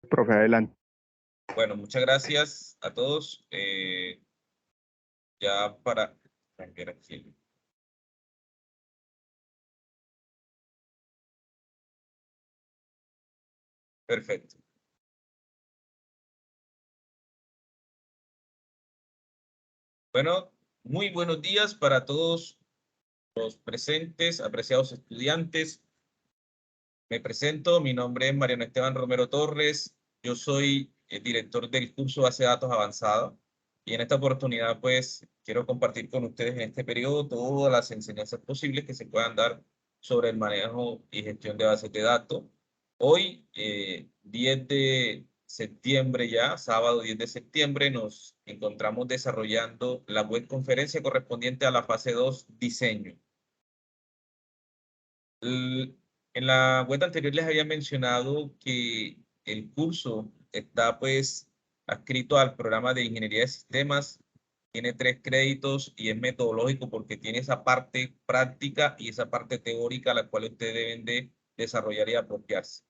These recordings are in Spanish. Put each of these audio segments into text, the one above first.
Profe, adelante. Bueno, muchas gracias a todos. Ya para cambiar aquí. Perfecto. Bueno, muy buenos días para todos los presentes, apreciados estudiantes. Me presento, mi nombre es Mariano Esteban Romero Torres. Yo soy el director del curso Base de Datos Avanzada. Y en esta oportunidad, pues, quiero compartir con ustedes en este periodo todas las enseñanzas posibles que se puedan dar sobre el manejo y gestión de bases de datos. Hoy, 10 de septiembre ya, sábado 10 de septiembre, nos encontramos desarrollando la web conferencia correspondiente a la fase 2, diseño. En la web anterior les había mencionado que el curso está pues adscrito al programa de Ingeniería de Sistemas, tiene 3 créditos y es metodológico porque tiene esa parte práctica y esa parte teórica a la cual ustedes deben de desarrollar y apropiarse.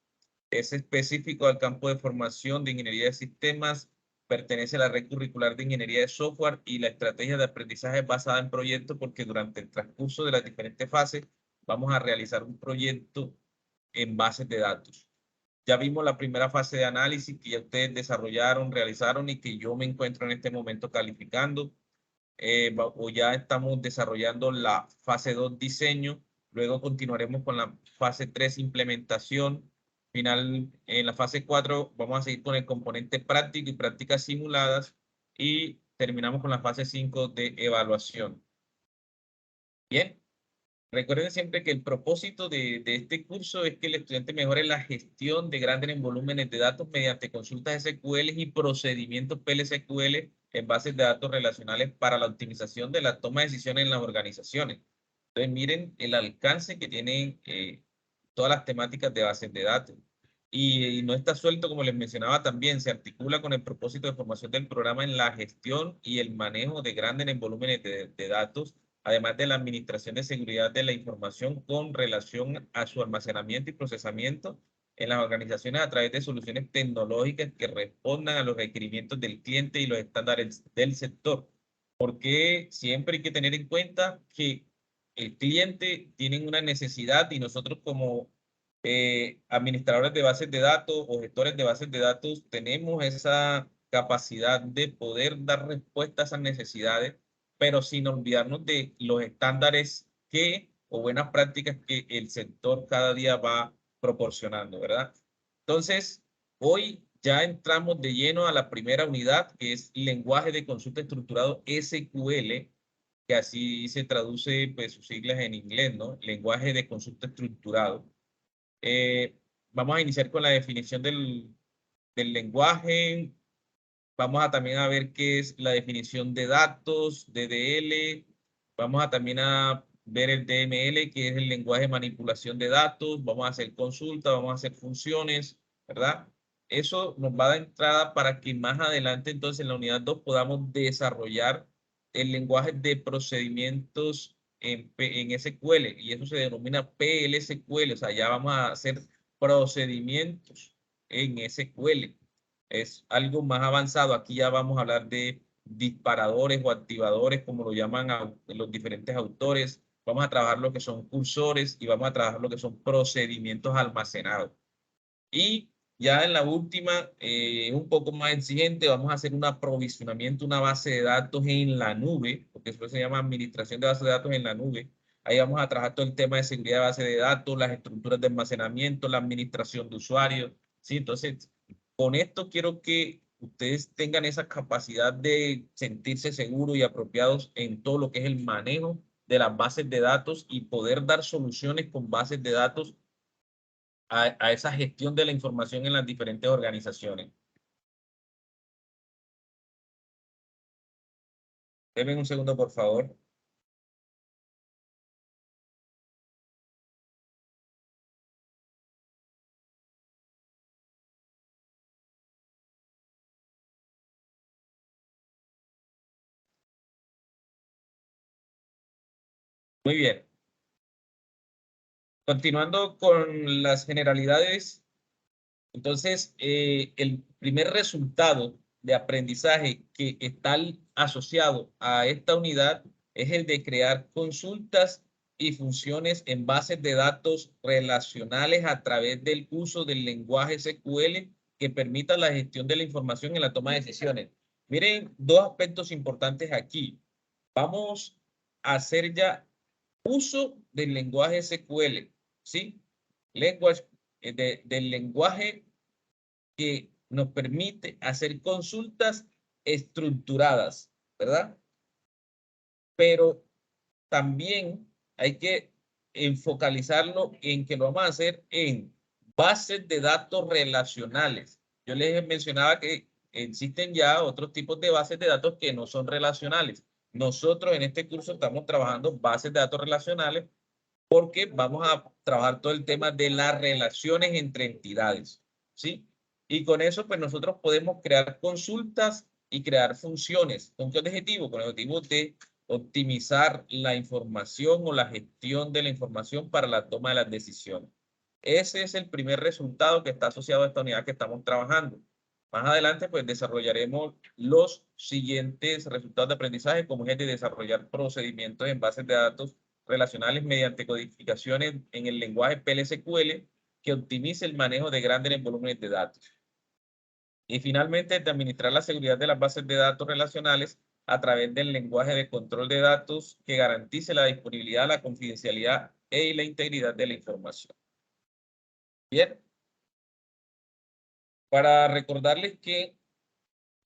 Es específico al campo de formación de Ingeniería de Sistemas, pertenece a la red curricular de Ingeniería de Software y la estrategia de aprendizaje es basada en proyectos porque durante el transcurso de las diferentes fases vamos a realizar un proyecto en bases de datos. Ya vimos la primera fase de análisis que ya ustedes desarrollaron, realizaron y que yo me encuentro en este momento calificando. O ya estamos desarrollando la fase 2, diseño. Luego continuaremos con la fase 3, implementación. Final, en la fase 4 vamos a seguir con el componente práctico y prácticas simuladas. Y terminamos con la fase 5 de evaluación. Bien. Recuerden siempre que el propósito de este curso es que el estudiante mejore la gestión de grandes volúmenes de datos mediante consultas SQL y procedimientos PLSQL en bases de datos relacionales para la optimización de la toma de decisiones en las organizaciones. Entonces, miren el alcance que tienen todas las temáticas de bases de datos. Y no está suelto, como les mencionaba también, se articula con el propósito de formación del programa en la gestión y el manejo de grandes volúmenes de datos, además de la administración de seguridad de la información con relación a su almacenamiento y procesamiento en las organizaciones a través de soluciones tecnológicas que respondan a los requerimientos del cliente y los estándares del sector. Porque siempre hay que tener en cuenta que el cliente tiene una necesidad y nosotros como administradores de bases de datos o gestores de bases de datos tenemos esa capacidad de poder dar respuesta a esas necesidades, pero sin olvidarnos de los estándares que o buenas prácticas que el sector cada día va proporcionando, ¿verdad? Entonces, hoy ya entramos de lleno a la primera unidad, que es lenguaje de consulta estructurado SQL, que así se traduce pues sus siglas en inglés, ¿no? Lenguaje de consulta estructurado. Eh, Vamos a iniciar con la definición del lenguaje. Vamos a también a ver qué es la definición de datos, DDL. Vamos a también a ver el DML, que es el lenguaje de manipulación de datos. Vamos a hacer consultas, vamos a hacer funciones, ¿verdad? Eso nos va a dar entrada para que más adelante, entonces, en la unidad 2 podamos desarrollar el lenguaje de procedimientos en SQL, y eso se denomina PLSQL, o sea, ya vamos a hacer procedimientos en SQL. Es algo más avanzado. Aquí ya vamos a hablar de disparadores o activadores, como lo llaman los diferentes autores. Vamos a trabajar lo que son cursores y vamos a trabajar lo que son procedimientos almacenados. Y ya en la última, un poco más exigente, vamos a hacer un aprovisionamiento, una base de datos en la nube, porque eso se llama administración de bases de datos en la nube. Ahí vamos a trabajar todo el tema de seguridad de base de datos, las estructuras de almacenamiento, la administración de usuarios. ¿Sí? Entonces, con esto quiero que ustedes tengan esa capacidad de sentirse seguros y apropiados en todo lo que es el manejo de las bases de datos y poder dar soluciones con bases de datos a esa gestión de la información en las diferentes organizaciones. Denme un segundo, por favor. Muy bien. Continuando con las generalidades, Entonces, el primer resultado de aprendizaje que está asociado a esta unidad es el de crear consultas y funciones en bases de datos relacionales a través del uso del lenguaje SQL que permita la gestión de la información en la toma de decisiones. Miren, dos aspectos importantes aquí. Vamos a hacer ya uso del lenguaje SQL, ¿sí? Del lenguaje que nos permite hacer consultas estructuradas, ¿verdad? Pero también hay que focalizarlo en que lo vamos a hacer en bases de datos relacionales. Yo les mencionaba que existen ya otros tipos de bases de datos que no son relacionales. Nosotros en este curso estamos trabajando bases de datos relacionales porque vamos a trabajar todo el tema de las relaciones entre entidades, ¿sí? Y con eso, pues nosotros podemos crear consultas y crear funciones. ¿Con qué objetivo? Con el objetivo de optimizar la información o la gestión de la información para la toma de las decisiones. Ese es el primer resultado que está asociado a esta unidad que estamos trabajando. Más adelante, pues desarrollaremos los siguientes resultados de aprendizaje, como es el de desarrollar procedimientos en bases de datos relacionales mediante codificaciones en el lenguaje PLSQL que optimice el manejo de grandes volúmenes de datos. Y finalmente, de administrar la seguridad de las bases de datos relacionales a través del lenguaje de control de datos que garantice la disponibilidad, la confidencialidad y la integridad de la información. Bien, para recordarles que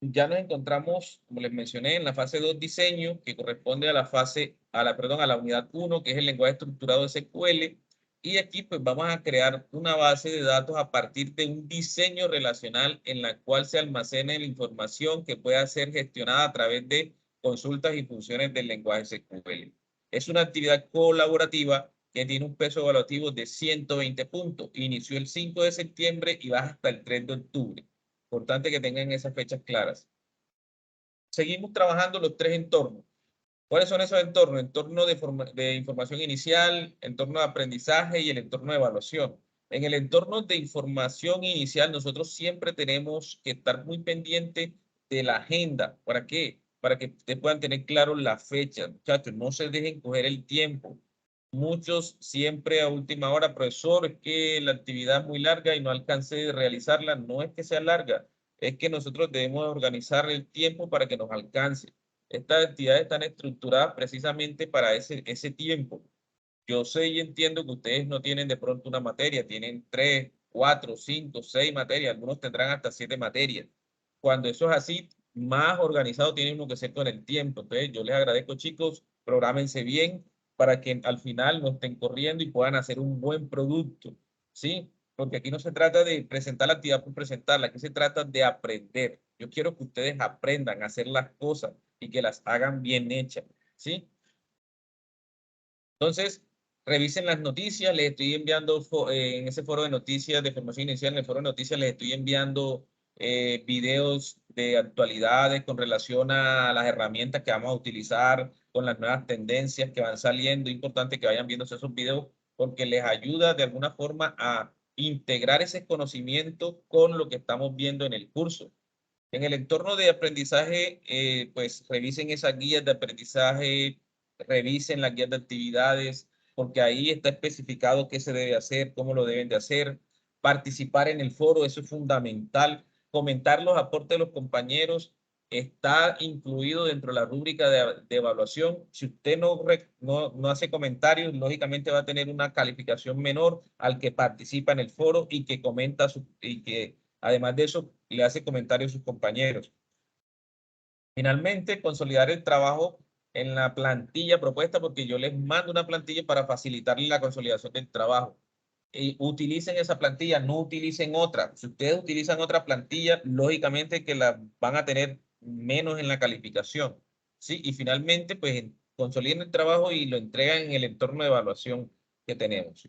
ya nos encontramos, como les mencioné, en la fase 2 diseño, que corresponde a la unidad 1, que es el lenguaje estructurado SQL. Y aquí pues vamos a crear una base de datos a partir de un diseño relacional en la cual se almacene la información que pueda ser gestionada a través de consultas y funciones del lenguaje SQL. Es una actividad colaborativa que tiene un peso evaluativo de 120 puntos. Inició el 5 de septiembre y va hasta el 3 de octubre. Importante que tengan esas fechas claras. Seguimos trabajando los tres entornos. ¿Cuáles son esos entornos? Entorno de información inicial, entorno de aprendizaje y el entorno de evaluación. En el entorno de información inicial, nosotros siempre tenemos que estar muy pendientes de la agenda. ¿Para qué? Para que ustedes puedan tener claro la fecha. Muchachos, no se dejen coger el tiempo. Muchos siempre a última hora, profesor, es que la actividad es muy larga y no alcancé de realizarla. No es que sea larga, es que nosotros debemos organizar el tiempo para que nos alcance. Estas actividades están estructuradas precisamente para ese tiempo. Yo sé y entiendo que ustedes no tienen de pronto una materia, tienen 3, 4, 5, 6 materias, algunos tendrán hasta 7 materias. Cuando eso es así, más organizado tiene uno que ser con el tiempo. Entonces, yo les agradezco, chicos, prográmense bien para que al final no estén corriendo y puedan hacer un buen producto, ¿sí? Porque aquí no se trata de presentar la actividad por presentarla, aquí se trata de aprender. Yo quiero que ustedes aprendan a hacer las cosas y que las hagan bien hechas, ¿sí? Entonces, revisen las noticias, les estoy enviando en ese foro de noticias de formación inicial, en el foro de noticias les estoy enviando videos de actualidades con relación a las herramientas que vamos a utilizar, con las nuevas tendencias que van saliendo. Es importante que vayan viendo esos videos porque les ayuda de alguna forma a integrar ese conocimiento con lo que estamos viendo en el curso. En el entorno de aprendizaje, pues revisen esas guías de aprendizaje, revisen las guías de actividades, porque ahí está especificado qué se debe hacer, cómo lo deben de hacer. Participar en el foro, eso es fundamental. Comentar los aportes de los compañeros está incluido dentro de la rúbrica de evaluación. Si usted no hace comentarios, lógicamente va a tener una calificación menor al que participa en el foro y que comenta y que además de eso le hace comentarios a sus compañeros. Finalmente, consolidar el trabajo en la plantilla propuesta, porque yo les mando una plantilla para facilitarle la consolidación del trabajo. Y utilicen esa plantilla, no utilicen otra. Si ustedes utilizan otra plantilla, lógicamente que la van a tener menos en la calificación. ¿Sí? Y finalmente, pues consoliden el trabajo y lo entregan en el entorno de evaluación que tenemos.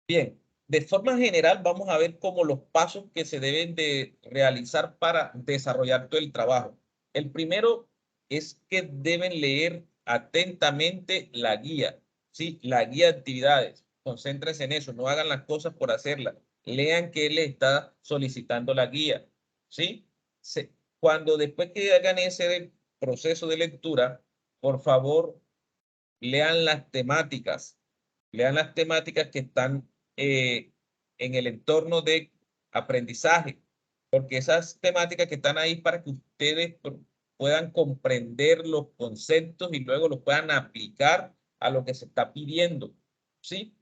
Bien, de forma general vamos a ver como los pasos que se deben de realizar para desarrollar todo el trabajo. El primero es que deben leer atentamente la guía, ¿sí? La guía de actividades. Concéntrense en eso, no hagan las cosas por hacerlas. lean que le está solicitando la guía, ¿sí? Cuando después que hagan ese proceso de lectura, por favor, lean las temáticas. Lean las temáticas que están en el entorno de aprendizaje, porque esas temáticas que están ahí para que ustedes puedan comprender los conceptos y luego los puedan aplicar a lo que se está pidiendo, ¿sí?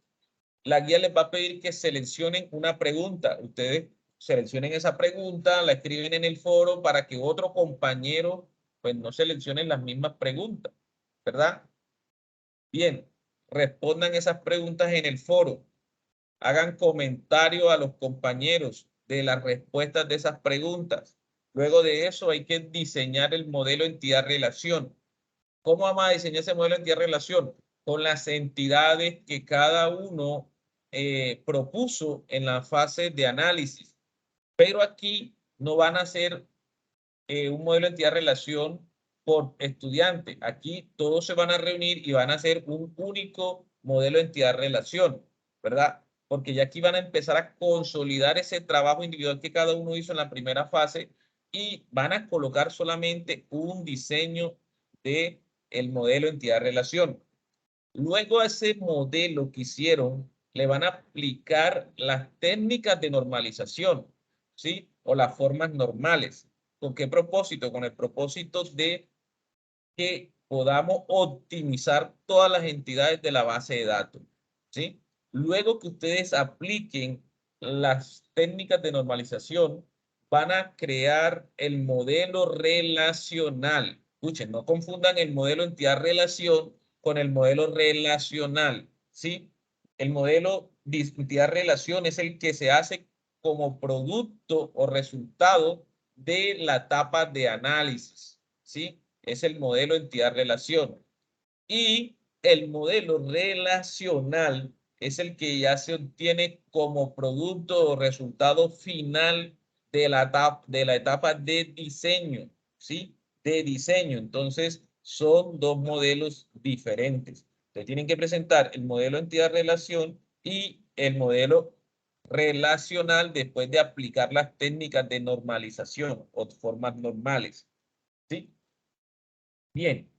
La guía les va a pedir que seleccionen una pregunta. Ustedes seleccionen esa pregunta, la escriben en el foro para que otro compañero pues no seleccione las mismas preguntas, ¿verdad? Bien, respondan esas preguntas en el foro. Hagan comentarios a los compañeros de las respuestas de esas preguntas. Luego de eso hay que diseñar el modelo entidad-relación. ¿Cómo vamos a diseñar ese modelo entidad-relación? Con las entidades que cada uno propuso en la fase de análisis. Pero aquí no van a ser un modelo entidad-relación por estudiante. Aquí todos se van a reunir y van a hacer un único modelo entidad-relación, ¿verdad? Porque ya aquí van a empezar a consolidar ese trabajo individual que cada uno hizo en la primera fase y van a colocar solamente un diseño de el modelo entidad-relación. Luego a ese modelo que hicieron, le van a aplicar las técnicas de normalización, ¿sí? O las formas normales. ¿Con qué propósito? Con el propósito de que podamos optimizar todas las entidades de la base de datos, ¿sí? Luego que ustedes apliquen las técnicas de normalización, van a crear el modelo relacional. Escuchen, no confundan el modelo entidad-relación con el modelo relacional, ¿sí? El modelo de entidad-relación es el que se hace como producto o resultado de la etapa de análisis, ¿sí? Es el modelo entidad-relación. Y el modelo relacional es el que ya se obtiene como producto o resultado final de la etapa de diseño, ¿sí? De diseño. Entonces, son dos modelos diferentes. Ustedes tienen que presentar el modelo entidad-relación y el modelo relacional después de aplicar las técnicas de normalización o formas normales, ¿sí? Bien.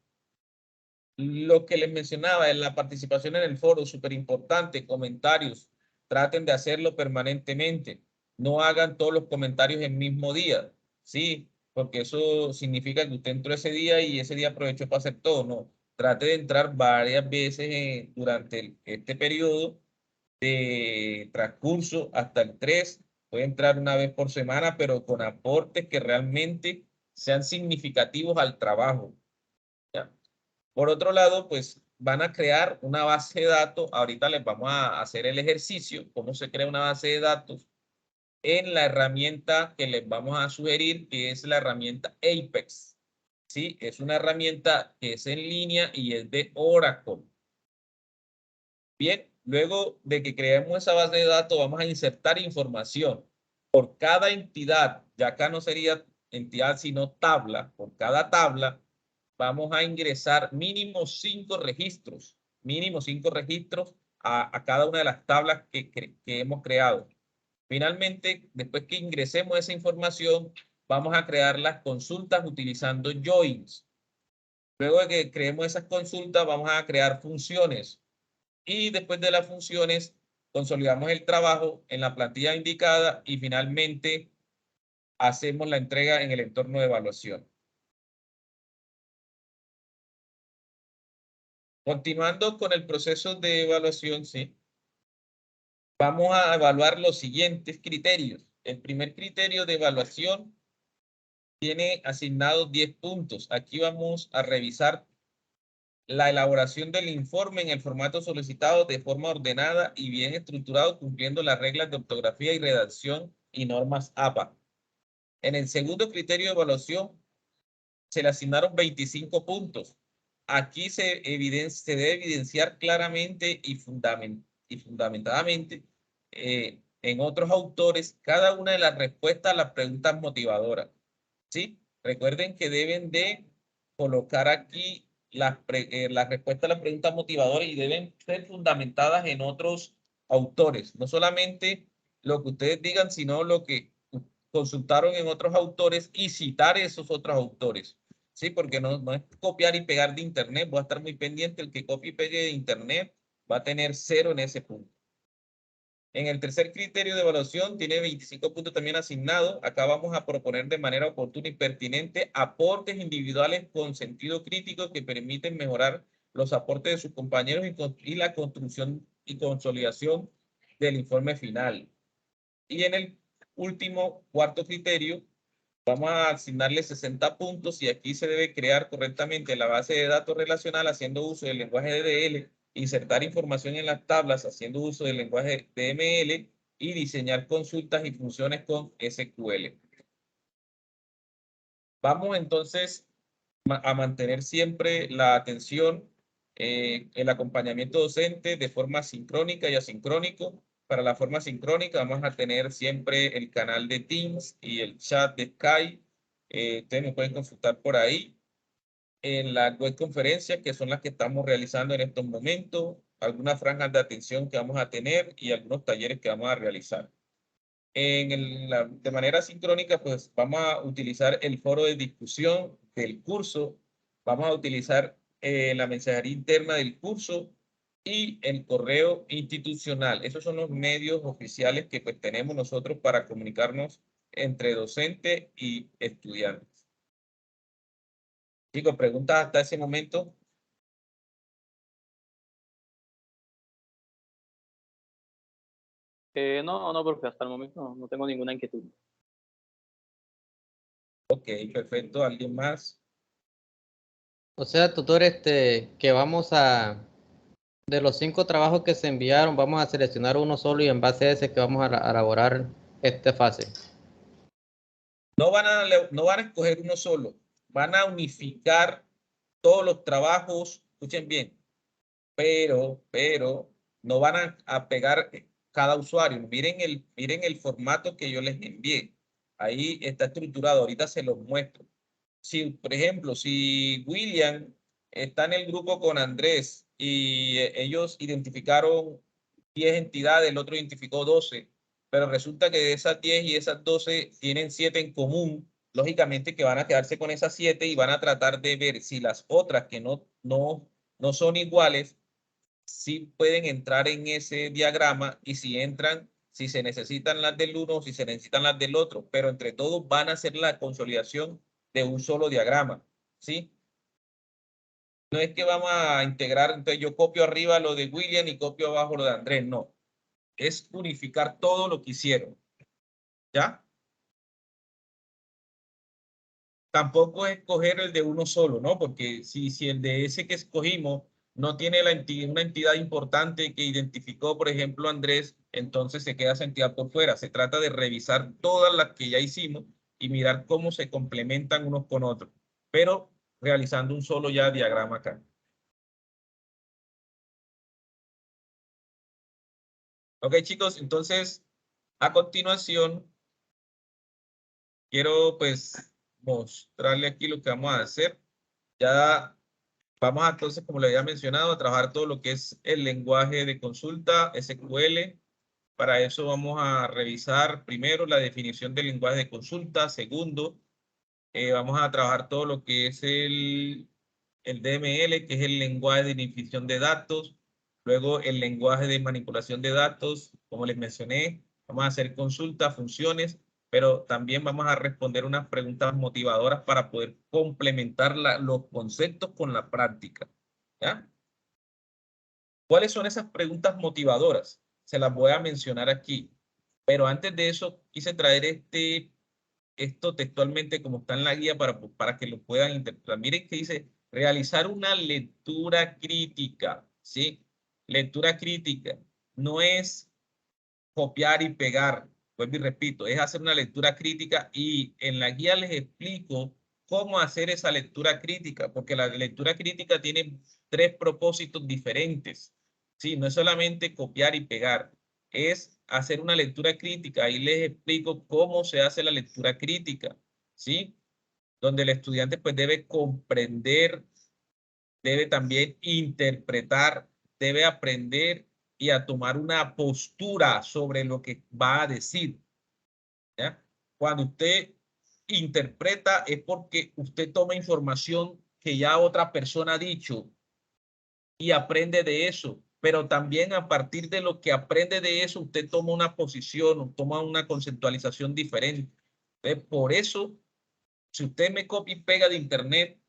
Lo que les mencionaba en la participación en el foro, súper importante, comentarios, traten de hacerlo permanentemente. No hagan todos los comentarios el mismo día, ¿sí? Porque eso significa que usted entró ese día y ese día aprovechó para hacer todo, ¿no? Trate de entrar varias veces durante este periodo de transcurso hasta el 3. Puede entrar una vez por semana, pero con aportes que realmente sean significativos al trabajo, ¿ya? Por otro lado, pues van a crear una base de datos. Ahorita les vamos a hacer el ejercicio, cómo se crea una base de datos en la herramienta que les vamos a sugerir, que es la herramienta Apex. ¿Sí? Es una herramienta que es en línea y es de Oracle. Bien, luego de que creemos esa base de datos, vamos a insertar información por cada entidad. Ya acá no sería entidad, sino tabla. Por cada tabla vamos a ingresar mínimo 5 registros a cada una de las tablas que hemos creado. Finalmente, después que ingresemos esa información, vamos a crear las consultas utilizando joins. Luego de que creemos esas consultas, vamos a crear funciones. Y después de las funciones, consolidamos el trabajo en la plantilla indicada y finalmente hacemos la entrega en el entorno de evaluación. Continuando con el proceso de evaluación, sí, vamos a evaluar los siguientes criterios. El primer criterio de evaluación tiene asignados 10 puntos. Aquí vamos a revisar la elaboración del informe en el formato solicitado de forma ordenada y bien estructurado, cumpliendo las reglas de ortografía y redacción y normas APA. En el segundo criterio de evaluación se le asignaron 25 puntos. Aquí se debe evidenciar claramente y fundamentadamente en otros autores cada una de las respuestas a las preguntas motivadoras, ¿sí? Recuerden que deben de colocar aquí las respuestas a las preguntas motivadoras y deben ser fundamentadas en otros autores, no solamente lo que ustedes digan, sino lo que consultaron en otros autores y citar esos otros autores. Sí, porque no es copiar y pegar de internet, voy a estar muy pendiente, el que copie y pegue de internet va a tener 0 en ese punto. En el tercer criterio de evaluación tiene 25 puntos también asignados. Acá vamos a proponer de manera oportuna y pertinente aportes individuales con sentido crítico que permiten mejorar los aportes de sus compañeros y la construcción y consolidación del informe final. Y en el último, cuarto criterio, vamos a asignarle 60 puntos y aquí se debe crear correctamente la base de datos relacional haciendo uso del lenguaje DDL, insertar información en las tablas haciendo uso del lenguaje DML y diseñar consultas y funciones con SQL. Vamos entonces a mantener siempre la atención, el acompañamiento docente de forma sincrónica y asincrónico. Para la forma sincrónica vamos a tener siempre el canal de Teams y el chat de Skype. Ustedes me pueden consultar por ahí en la web conferencia, que son las que estamos realizando en estos momentos, algunas franjas de atención que vamos a tener y algunos talleres que vamos a realizar. De manera sincrónica, pues vamos a utilizar el foro de discusión del curso, vamos a utilizar la mensajería interna del curso y el correo institucional. Esos son los medios oficiales que pues, tenemos nosotros para comunicarnos entre docente y estudiantes. Chicos, preguntas hasta ese momento. No, profe, hasta el momento no tengo ninguna inquietud. Ok, perfecto. ¿Alguien más? O sea, tutor, que vamos a, de los 5 trabajos que se enviaron, vamos a seleccionar uno solo y en base a ese que vamos a elaborar esta fase. No van a escoger uno solo, van a unificar todos los trabajos, escuchen bien, pero no van a pegar cada usuario. Miren el formato que yo les envié. Ahí está estructurado, ahorita se los muestro. Si, por ejemplo, si William está en el grupo con Andrés y ellos identificaron 10 entidades, el otro identificó 12, pero resulta que de esas 10 y esas 12 tienen 7 en común, lógicamente que van a quedarse con esas 7 y van a tratar de ver si las otras que no son iguales, sí pueden entrar en ese diagrama y si entran, si se necesitan las del uno o si se necesitan las del otro, pero entre todos van a hacer la consolidación de un solo diagrama, ¿sí? No es que vamos a integrar, entonces yo copio arriba lo de William y copio abajo lo de Andrés, no. Es unificar todo lo que hicieron, ¿ya? Tampoco es escoger el de uno solo, ¿no? Porque si el de ese que escogimos no tiene una entidad importante que identificó, por ejemplo, Andrés, entonces se queda esa entidad por fuera. Se trata de revisar todas las que ya hicimos y mirar cómo se complementan unos con otros, pero realizando un solo ya diagrama acá. Ok, chicos, entonces a continuación quiero pues mostrarle aquí lo que vamos a hacer. Ya vamos entonces, como le había mencionado, a trabajar todo lo que es el lenguaje de consulta, SQL. Para eso vamos a revisar primero la definición del lenguaje de consulta. Segundo, vamos a trabajar todo lo que es el DML, que es el lenguaje de identificación de datos. Luego el lenguaje de manipulación de datos, como les mencioné. Vamos a hacer consultas, funciones, pero también vamos a responder unas preguntas motivadoras para poder complementar los conceptos con la práctica. ¿Ya? ¿Cuáles son esas preguntas motivadoras? Se las voy a mencionar aquí. Pero antes de eso, quise traer esto textualmente como está en la guía para que lo puedan interpretar. Miren que dice realizar una lectura crítica, ¿sí? Lectura crítica no es copiar y pegar, vuelvo y repito, es hacer una lectura crítica y en la guía les explico cómo hacer esa lectura crítica, porque la lectura crítica tiene 3 propósitos diferentes, ¿sí? No es solamente copiar y pegar, es hacer una lectura crítica. Ahí les explico cómo se hace la lectura crítica, ¿sí? Donde el estudiante pues debe comprender, debe también interpretar, debe aprender y a tomar una postura sobre lo que va a decir. ¿Ya? Cuando usted interpreta es porque usted toma información que ya otra persona ha dicho y aprende de eso, pero también a partir de lo que aprende de eso, usted toma una posición, toma una conceptualización diferente. Entonces, por eso, si usted me copia y pega de internet,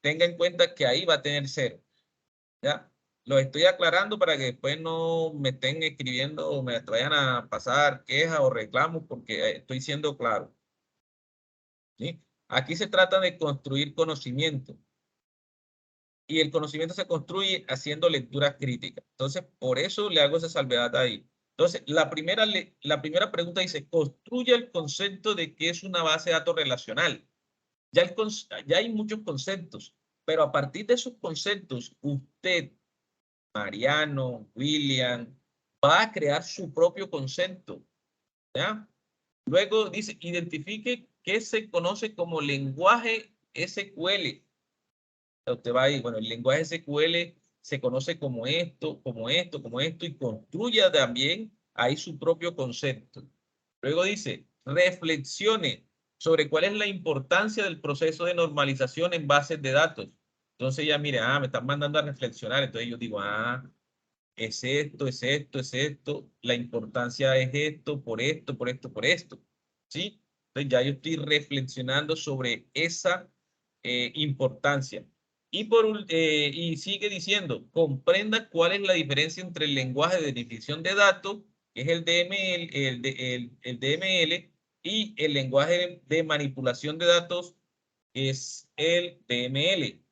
tenga en cuenta que ahí va a tener 0. ¿Ya? Lo estoy aclarando para que después no me estén escribiendo o me vayan a pasar quejas o reclamos porque estoy siendo claro. ¿Sí? Aquí se trata de construir conocimiento. Y el conocimiento se construye haciendo lecturas críticas. Entonces, por eso le hago esa salvedad ahí. Entonces, la primera pregunta dice, construye el concepto de que es una base de datos relacional. Ya hay muchos conceptos, pero a partir de esos conceptos, usted, Mariano, William, va a crear su propio concepto. ¿Ya? Luego dice, identifique qué se conoce como lenguaje SQL. Usted va ahí, bueno, el lenguaje SQL se conoce como esto, como esto, como esto, y construya también ahí su propio concepto. Luego dice, reflexione sobre cuál es la importancia del proceso de normalización en bases de datos. Entonces ya mire, me están mandando a reflexionar, entonces yo digo, es esto, es esto, es esto, la importancia es esto, por esto, por esto, por esto, ¿sí? Entonces ya yo estoy reflexionando sobre esa importancia. Y sigue diciendo, comprenda cuál es la diferencia entre el lenguaje de definición de datos, que es el DML, el DML, y el lenguaje de manipulación de datos, que es el DML,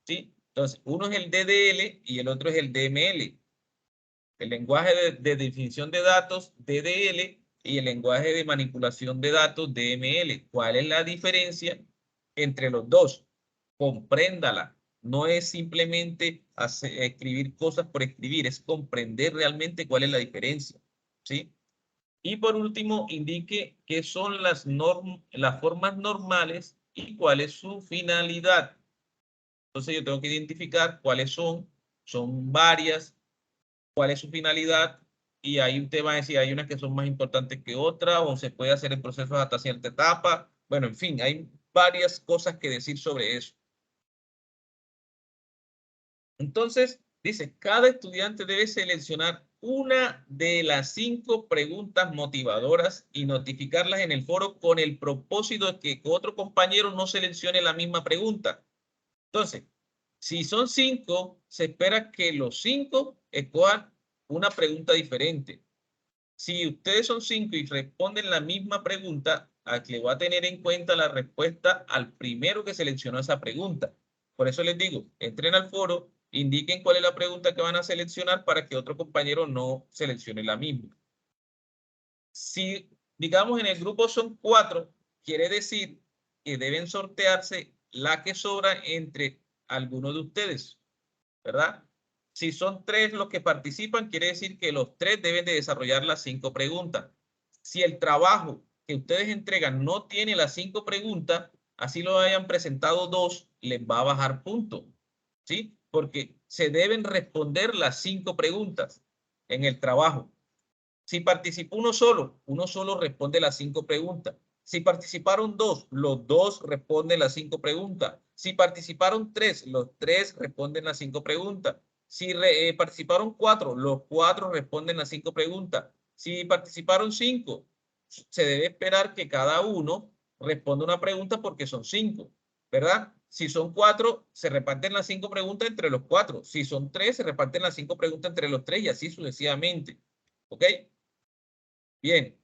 ¿sí? Entonces, uno es el DDL y el otro es el DML. El lenguaje de definición de datos, DDL, y el lenguaje de manipulación de datos, DML. ¿Cuál es la diferencia entre los dos? Compréndala. No es simplemente escribir cosas por escribir, es comprender realmente cuál es la diferencia, ¿sí? Y por último, indique qué son las formas normales y cuál es su finalidad. Entonces yo tengo que identificar cuáles son varias, cuál es su finalidad, y ahí usted va a decir, hay unas que son más importantes que otras, o se puede hacer el proceso hasta cierta etapa. Bueno, en fin, hay varias cosas que decir sobre eso. Entonces, dice, cada estudiante debe seleccionar una de las 5 preguntas motivadoras y notificarlas en el foro con el propósito de que otro compañero no seleccione la misma pregunta. Entonces, si son 5, se espera que los 5 escojan una pregunta diferente. Si ustedes son 5 y responden la misma pregunta, le voy a tener en cuenta la respuesta al primero que seleccionó esa pregunta. Por eso les digo, entren al foro, indiquen cuál es la pregunta que van a seleccionar para que otro compañero no seleccione la misma. Si, digamos, en el grupo son 4, quiere decir que deben sortearse la que sobra entre algunos de ustedes, ¿verdad? Si son 3 los que participan, quiere decir que los 3 deben de desarrollar las 5 preguntas. Si el trabajo que ustedes entregan no tiene las 5 preguntas, así lo hayan presentado 2, les va a bajar punto, ¿sí? Porque se deben responder las 5 preguntas en el trabajo. Si participó uno solo responde las 5 preguntas. Si participaron 2, los 2 responden las 5 preguntas. Si participaron 3, los 3 responden las 5 preguntas. Si participaron 4, los 4 responden las 5 preguntas. Si participaron 5, se debe esperar que cada uno responda una pregunta porque son 5, ¿verdad? Si son 4, se reparten las 5 preguntas entre los 4. Si son 3, se reparten las 5 preguntas entre los 3 y así sucesivamente. ¿Ok? Bien.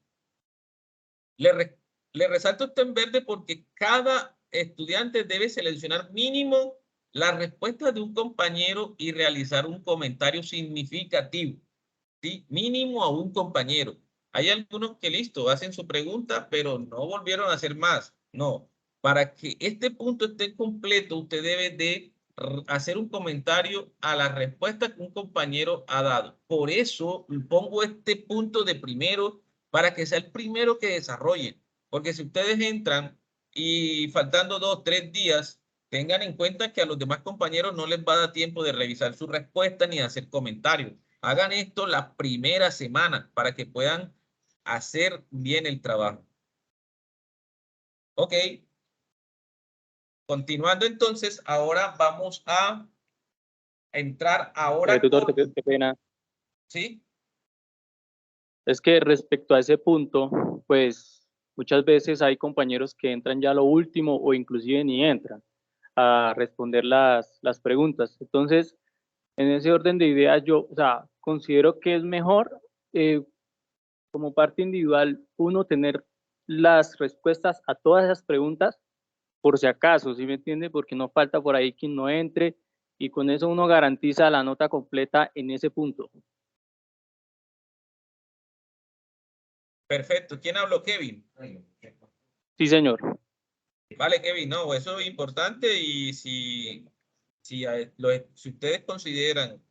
Le resalto esto en verde porque cada estudiante debe seleccionar mínimo la respuesta de un compañero y realizar un comentario significativo, ¿sí? Mínimo a un compañero. Hay algunos que listo, hacen su pregunta, pero no volvieron a hacer más. No. Para que este punto esté completo, usted debe de hacer un comentario a la respuesta que un compañero ha dado. Por eso pongo este punto de primero para que sea el primero que desarrollen. Porque si ustedes entran y faltando 2, 3 días, tengan en cuenta que a los demás compañeros no les va a dar tiempo de revisar su respuesta ni hacer comentarios. Hagan esto la primera semana para que puedan hacer bien el trabajo. Ok. Continuando entonces, ahora vamos a entrar ahora Tutor, con... qué pena. ¿Sí? Es que respecto a ese punto, pues muchas veces hay compañeros que entran ya a lo último o inclusive ni entran a responder las preguntas. Entonces, en ese orden de ideas, yo, o sea, considero que es mejor como parte individual uno tener las respuestas a todas esas preguntas por si acaso, ¿sí me entiende? Porque no falta por ahí quien no entre y con eso uno garantiza la nota completa en ese punto. Perfecto. ¿Quién habló? Kevin. Sí, señor. Vale, Kevin, no, eso es importante y si ustedes consideran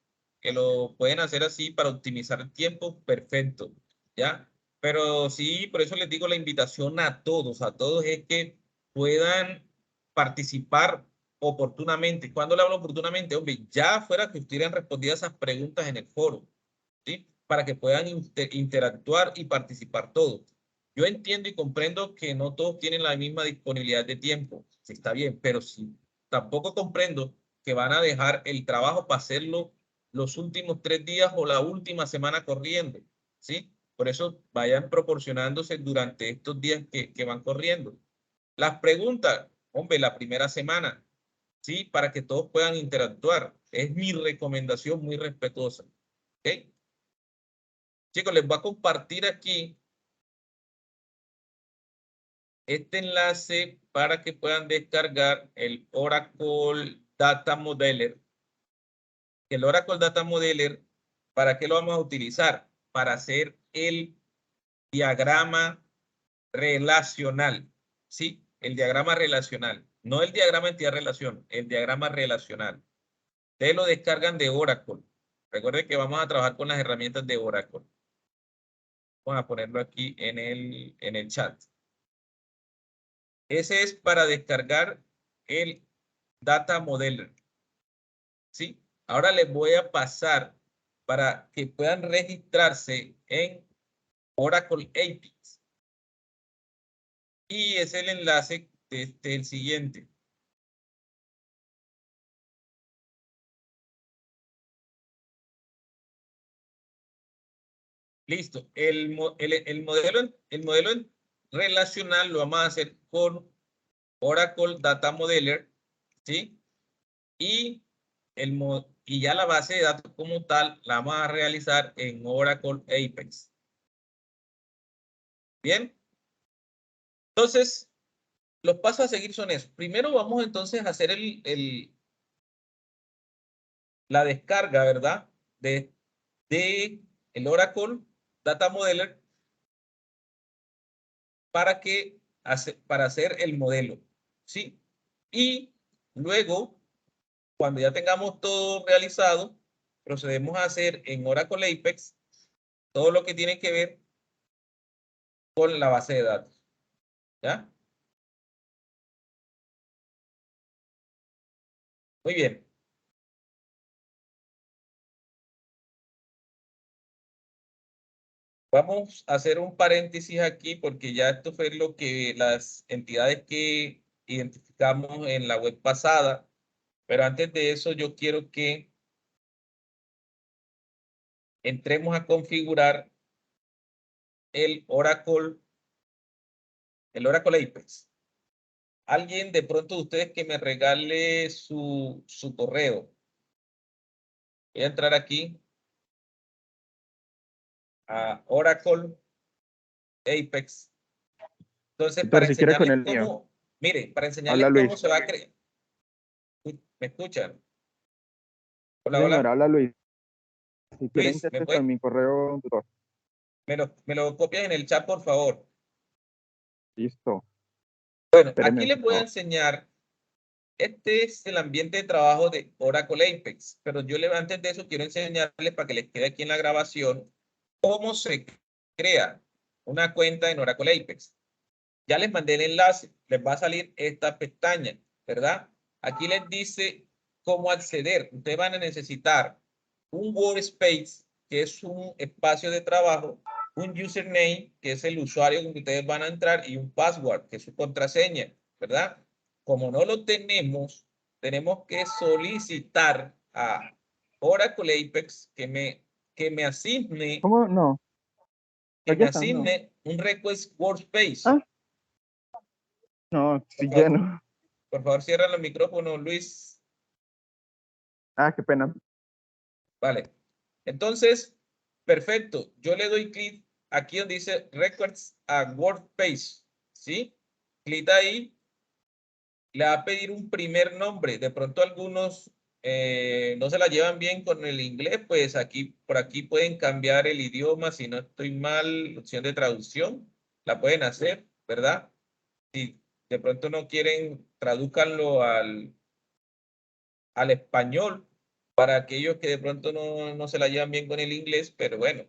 que lo pueden hacer así para optimizar el tiempo, perfecto, ¿ya? Pero sí, por eso les digo la invitación a todos es que puedan participar oportunamente. ¿Cuándo le hablo oportunamente? Hombre, ya fuera que ustedes han respondido esas preguntas en el foro, ¿sí? Para que puedan interactuar y participar todos. Yo entiendo y comprendo que no todos tienen la misma disponibilidad de tiempo, sí, está bien, pero sí, tampoco comprendo que van a dejar el trabajo para hacerlo los últimos 3 días o la última semana corriendo, ¿sí? Por eso vayan proporcionándose durante estos días que van corriendo. Las preguntas, hombre, la primera semana, ¿sí? Para que todos puedan interactuar. Es mi recomendación muy respetuosa, ¿ok? Chicos, les voy a compartir aquí este enlace para que puedan descargar el Oracle Data Modeler. El Oracle Data Modeler, ¿para qué lo vamos a utilizar? Para hacer el diagrama relacional, ¿sí? El diagrama relacional, no el diagrama entidad-relación, el diagrama relacional. Ustedes lo descargan de Oracle. Recuerden que vamos a trabajar con las herramientas de Oracle. Vamos a ponerlo aquí en el chat. Ese es para descargar el Data Modeler, ¿sí? Ahora les voy a pasar para que puedan registrarse en Oracle APIs. Y es el enlace del siguiente. Listo. El modelo relacional lo vamos a hacer con Oracle Data Modeler, ¿sí? Y, y ya la base de datos como tal la vamos a realizar en Oracle Apex. Bien. Entonces, los pasos a seguir son esos. Primero vamos entonces a hacer la descarga, ¿verdad? De el Oracle Data Modeler para hacer el modelo, ¿sí? Y luego, cuando ya tengamos todo realizado, procedemos a hacer en Oracle Apex todo lo que tiene que ver con la base de datos, ¿ya? Muy bien. Vamos a hacer un paréntesis aquí porque ya esto fue lo que las entidades que identificamos en la web pasada. Pero antes de eso, yo quiero que entremos a configurar el Oracle Apex. Alguien de pronto de ustedes que me regale su correo. Voy a entrar aquí a Oracle Apex. Entonces, Tutor, para si quiere con enseñarles el mío. cómo, mire, para enseñarles Habla cómo Luis. se va a crear. ¿Me escuchan? Sí, Hola, señor, hola. habla Luis. Si quiere, Luis, intente con mi correo, tutor. me lo copias en el chat, por favor. Listo. Bueno, aquí Espéreme, les por voy a favor. enseñar. Este es el ambiente de trabajo de Oracle Apex, pero antes de eso quiero enseñarles para que les quede aquí en la grabación cómo se crea una cuenta en Oracle Apex. Ya les mandé el enlace, les va a salir esta pestaña, ¿verdad? Aquí les dice cómo acceder. Ustedes van a necesitar un workspace, que es un espacio de trabajo, un username, que es el usuario con que ustedes van a entrar, y un password, que es su contraseña, ¿verdad? Como no lo tenemos, tenemos que solicitar a Oracle Apex que me asigne, ¿Cómo? No. que Aquí me está, no. asigne un request workspace. Ah. No, estoy lleno. Por favor, cierra los micrófonos, Luis. Ah, qué pena. Vale. Entonces, perfecto. Yo le doy clic aquí donde dice Records a Workspace. ¿Sí? Clic ahí. Le va a pedir un primer nombre. De pronto algunos no se la llevan bien con el inglés, pues aquí, por aquí pueden cambiar el idioma. Si no estoy mal, opción de traducción, la pueden hacer, ¿verdad? Si de pronto no quieren, tradúcanlo al español para aquellos que de pronto no se la llevan bien con el inglés, pero bueno,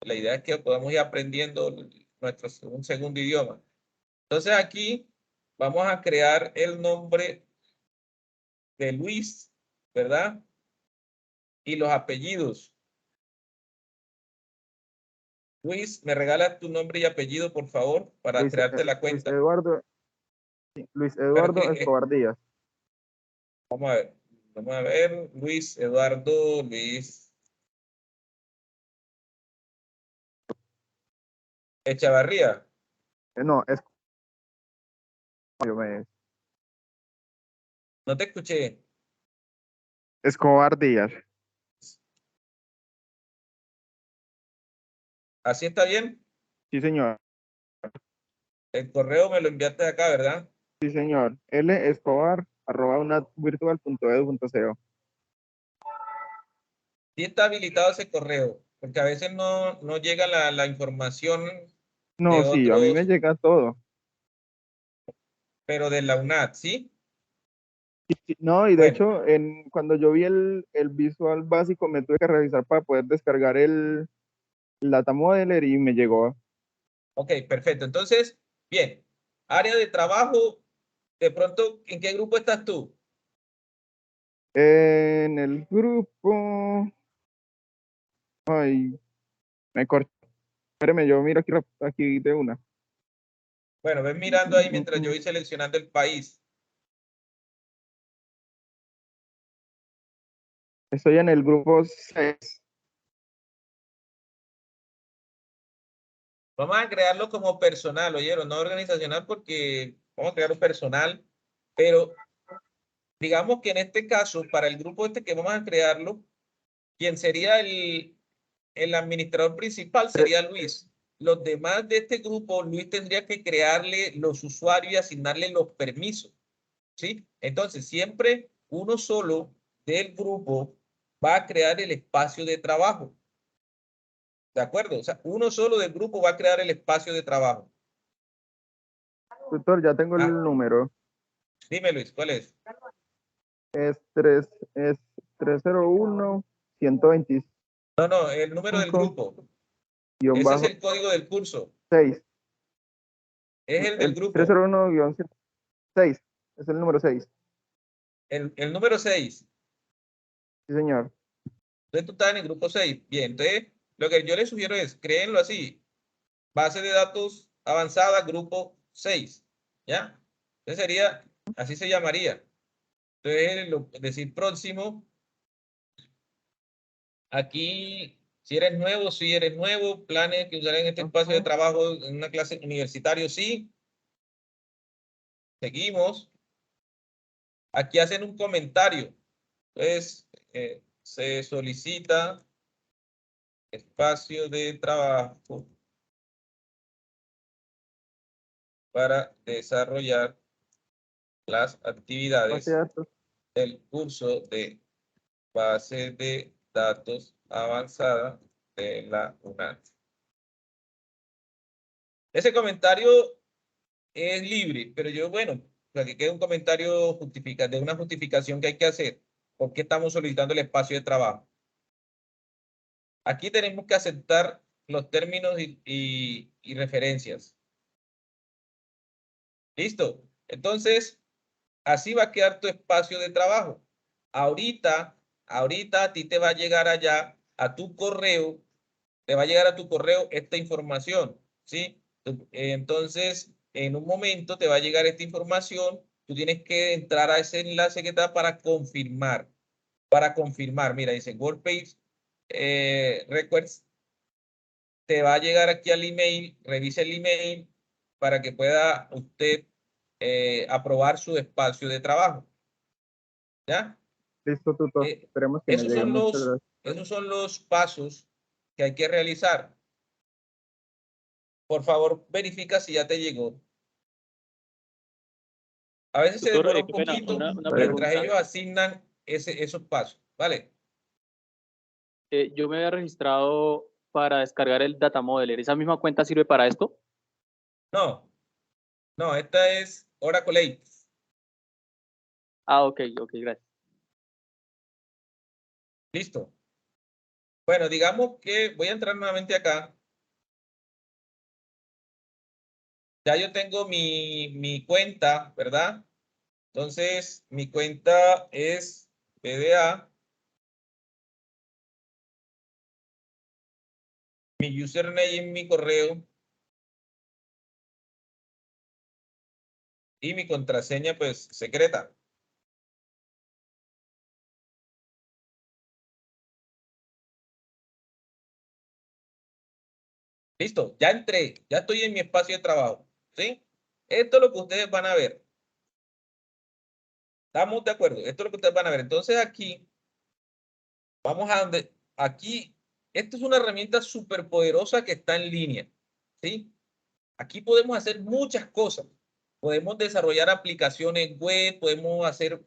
la idea es que podamos ir aprendiendo un segundo idioma. Entonces aquí vamos a crear el nombre de Luis, ¿verdad? Y los apellidos. Luis, ¿me regalas tu nombre y apellido, por favor, para crearte la Luis cuenta? Eduardo, sí, Luis Pero Eduardo Escobar Díaz. vamos a ver. Vamos a ver. Luis Eduardo, Luis Echavarría. No, es No te escuché. Escobar Díaz. ¿Así está bien? Sí, señor. El correo me lo enviaste acá, ¿verdad? Sí, señor. lescobar@unatvirtual.edu.co. Sí está habilitado ese correo, porque a veces no llega la información de No, sí, a mí me otros, llega todo. pero de la UNAD, ¿sí? Sí, no, y de Bueno, hecho, cuando yo vi el visual básico, me tuve que revisar para poder descargar el Data Modeler y me llegó. ok, perfecto. Entonces, bien, área de trabajo, de pronto, ¿en qué grupo estás tú? En el grupo. Ay, me corté. Espérame, yo miro aquí de una. Bueno, ven mirando ahí mientras yo voy seleccionando el país. Estoy en el grupo 6. Vamos a crearlo como personal, oyeron, no organizacional, porque vamos a crearlo personal, pero digamos que en este caso, para el grupo este que vamos a crearlo, quien sería el administrador principal sería Luis. Los demás de este grupo, Luis tendría que crearle los usuarios y asignarle los permisos, ¿sí? Entonces, siempre uno solo del grupo va a crear el espacio de trabajo. ¿De acuerdo? O sea, uno solo del grupo va a crear el espacio de trabajo. Tutor, ya tengo el Ah, número. dime, Luis, ¿cuál es? Es 301 125 No, el número del grupo. guión Ese es bajo el código del curso. 6. Es el del El grupo. 301-6. Es el número 6. El número 6. Sí, señor. Entonces tú estás en el grupo 6. Bien, entonces lo que yo les sugiero es, créenlo así. Base de datos avanzada, grupo 6. ¿Ya? Entonces sería, así se llamaría. Entonces, decir próximo. Aquí, si eres nuevo, planes que usar en este espacio de trabajo en una clase universitaria, sí. Seguimos. Aquí hacen un comentario. Entonces, se solicita espacio de trabajo para desarrollar las Base de actividades datos. del curso de base de datos avanzada de la UNAD. Ese comentario es libre, pero yo, bueno, para que quede un comentario de una justificación que hay que hacer. ¿Por qué estamos solicitando el espacio de trabajo? Aquí tenemos que aceptar los términos y referencias. ¿Listo? Entonces, así va a quedar tu espacio de trabajo. Ahorita a ti te va a llegar allá a tu correo, te va a llegar a tu correo esta información, ¿sí? Entonces, en un momento te va a llegar esta información, tú tienes que entrar a ese enlace que está para confirmar. Para confirmar, mira, dice WordPage Requests, te va a llegar aquí al email, revise el email para que pueda usted aprobar su espacio de trabajo. ¿Ya? Listo, tutor. Esperemos que me Esos llegue. son Muchas gracias. esos son los pasos que hay que realizar. Por favor, verifica si ya te llegó. A veces se Tutor, demora un qué pena, poquito una mientras pregunta. ellos asignan esos pasos. ¿Vale? Yo me había registrado para descargar el Data Modeler. ¿Esa misma cuenta sirve para esto? No, no, esta es Oracle 8. Ah, ok, gracias. Listo. Bueno, digamos que voy a entrar nuevamente acá. Ya yo tengo mi cuenta, ¿verdad? Entonces, mi cuenta es PDA. Mi username en mi correo. Y mi contraseña, pues, secreta. Listo, ya entré, ya estoy en mi espacio de trabajo, ¿sí? Esto es lo que ustedes van a ver. ¿Estamos de acuerdo? Esto es lo que ustedes van a ver. Entonces aquí, vamos a donde, aquí, esta es una herramienta súper poderosa que está en línea, ¿sí? Aquí podemos hacer muchas cosas. Podemos desarrollar aplicaciones web, podemos hacer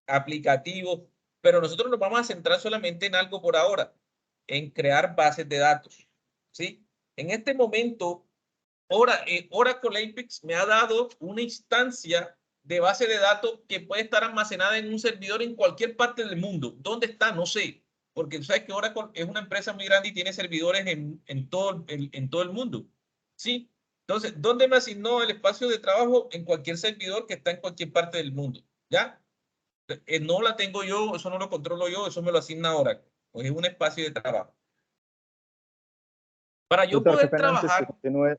aplicativos, pero nosotros nos vamos a centrar solamente en algo por ahora, en crear bases de datos, ¿sí? En este momento, Oracle Apex me ha dado una instancia de base de datos que puede estar almacenada en un servidor en cualquier parte del mundo. ¿Dónde está? No sé, porque tú sabes que Oracle es una empresa muy grande y tiene servidores en todo el mundo, ¿sí? Entonces, ¿dónde me asignó el espacio de trabajo? En cualquier servidor que está en cualquier parte del mundo, ¿ya? No la tengo yo, eso no lo controlo yo, eso me lo asigna Oracle. Pues es un espacio de trabajo. Para yo Tutor, qué poder pena antes que trabajar, continúe.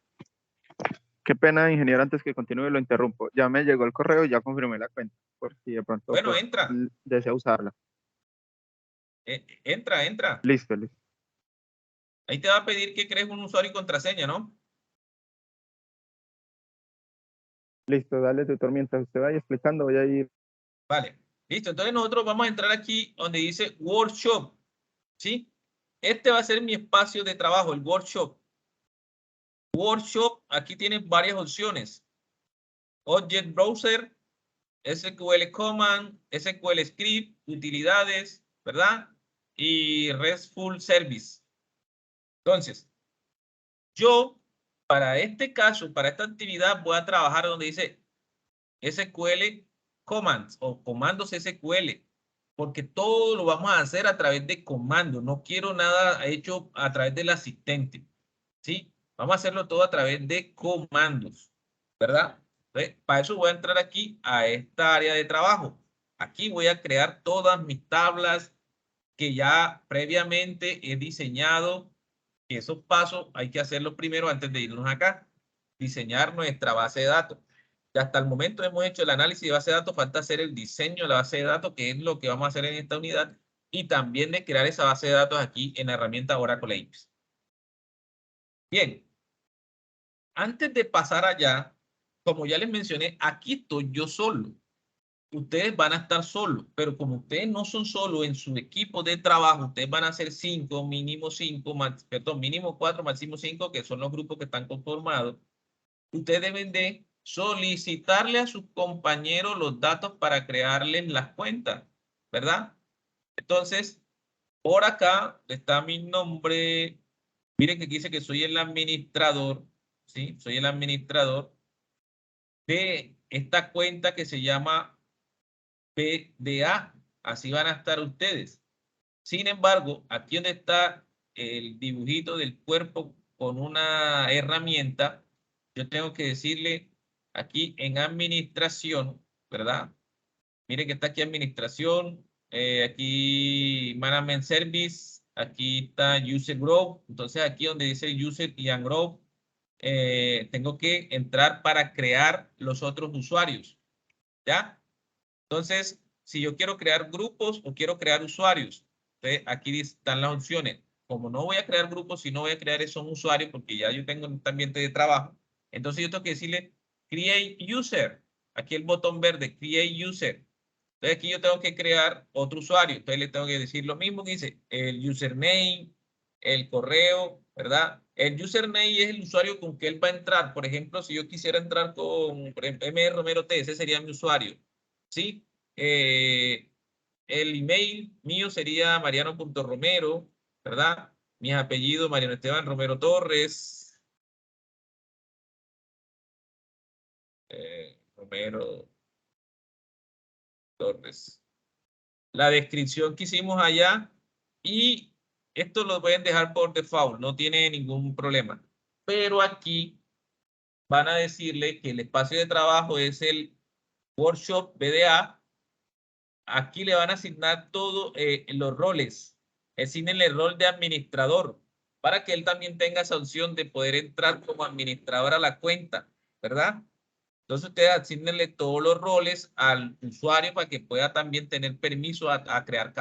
Qué pena, ingeniero, antes que continúe lo interrumpo. Ya me llegó el correo y ya confirmé la cuenta, por si de pronto bueno, pues, entra, desea usarla. entra. Listo, listo. Ahí te va a pedir que crees un usuario y contraseña, ¿no? Listo, dale, tutor. Mientras usted vaya explicando, voy a ir. Vale, listo. Entonces nosotros vamos a entrar aquí donde dice Workshop, ¿sí? Este va a ser mi espacio de trabajo, el Workshop. Workshop, aquí tienes varias opciones. Object Browser, SQL Command, SQL Script, utilidades, ¿verdad? Y RESTful Service. Entonces, yo, para este caso, para esta actividad, voy a trabajar donde dice SQL Commands o comandos SQL, porque todo lo vamos a hacer a través de comandos. No quiero nada hecho a través del asistente, ¿sí? Vamos a hacerlo todo a través de comandos, ¿verdad? Entonces, para eso voy a entrar aquí a esta área de trabajo. Aquí voy a crear todas mis tablas que ya previamente he diseñado. Que esos pasos hay que hacerlos primero antes de irnos acá. Diseñar nuestra base de datos. Y hasta el momento hemos hecho el análisis de base de datos, falta hacer el diseño de la base de datos, que es lo que vamos a hacer en esta unidad, y también de crear esa base de datos aquí en la herramienta Oracle Apex. Bien, antes de pasar allá, como ya les mencioné, aquí estoy yo solo. Ustedes van a estar solos, pero como ustedes no son solos en su equipo de trabajo, ustedes van a ser 5, mínimo 5, perdón, mínimo 4, máximo 5, que son los grupos que están conformados. Ustedes deben de solicitarle a sus compañeros los datos para crearles las cuentas, ¿verdad? Entonces, por acá está mi nombre. Miren que aquí dice que soy el administrador, ¿sí? Soy el administrador de esta cuenta que se llama PDA. Así van a estar ustedes. Sin embargo, aquí donde está el dibujito del cuerpo con una herramienta, yo tengo que decirle aquí en administración, ¿verdad? Miren que está aquí administración, aquí management service, Aquí está User Group. Entonces aquí donde dice User y Group, tengo que entrar para crear los otros usuarios. ¿Ya? Entonces, si yo quiero crear grupos o quiero crear usuarios, entonces aquí están las opciones. Como no voy a crear grupos, sino voy a crear esos usuarios, porque ya yo tengo un ambiente de trabajo, entonces yo tengo que decirle Create User. Aquí el botón verde, Create User. Entonces aquí yo tengo que crear otro usuario. Entonces le tengo que decir lo mismo que dice el username, el correo, ¿verdad? El username es el usuario con que él va a entrar. Por ejemplo, si yo quisiera entrar con, por ejemplo, MRomero T, ese sería mi usuario. ¿Sí? El email mío sería mariano.romero, ¿verdad? Mis apellidos, Mariano Esteban Romero Torres. Romero Torres. La descripción que hicimos allá y esto lo pueden dejar por default, no tiene ningún problema. Pero aquí van a decirle que el espacio de trabajo es el workshop BDA. Aquí le van a asignar todos los roles. Asignen el rol de administrador para que él también tenga esa opción de poder entrar como administrador a la cuenta, ¿verdad? Entonces ustedes asignenle todos los roles al usuario para que pueda también tener permiso a crear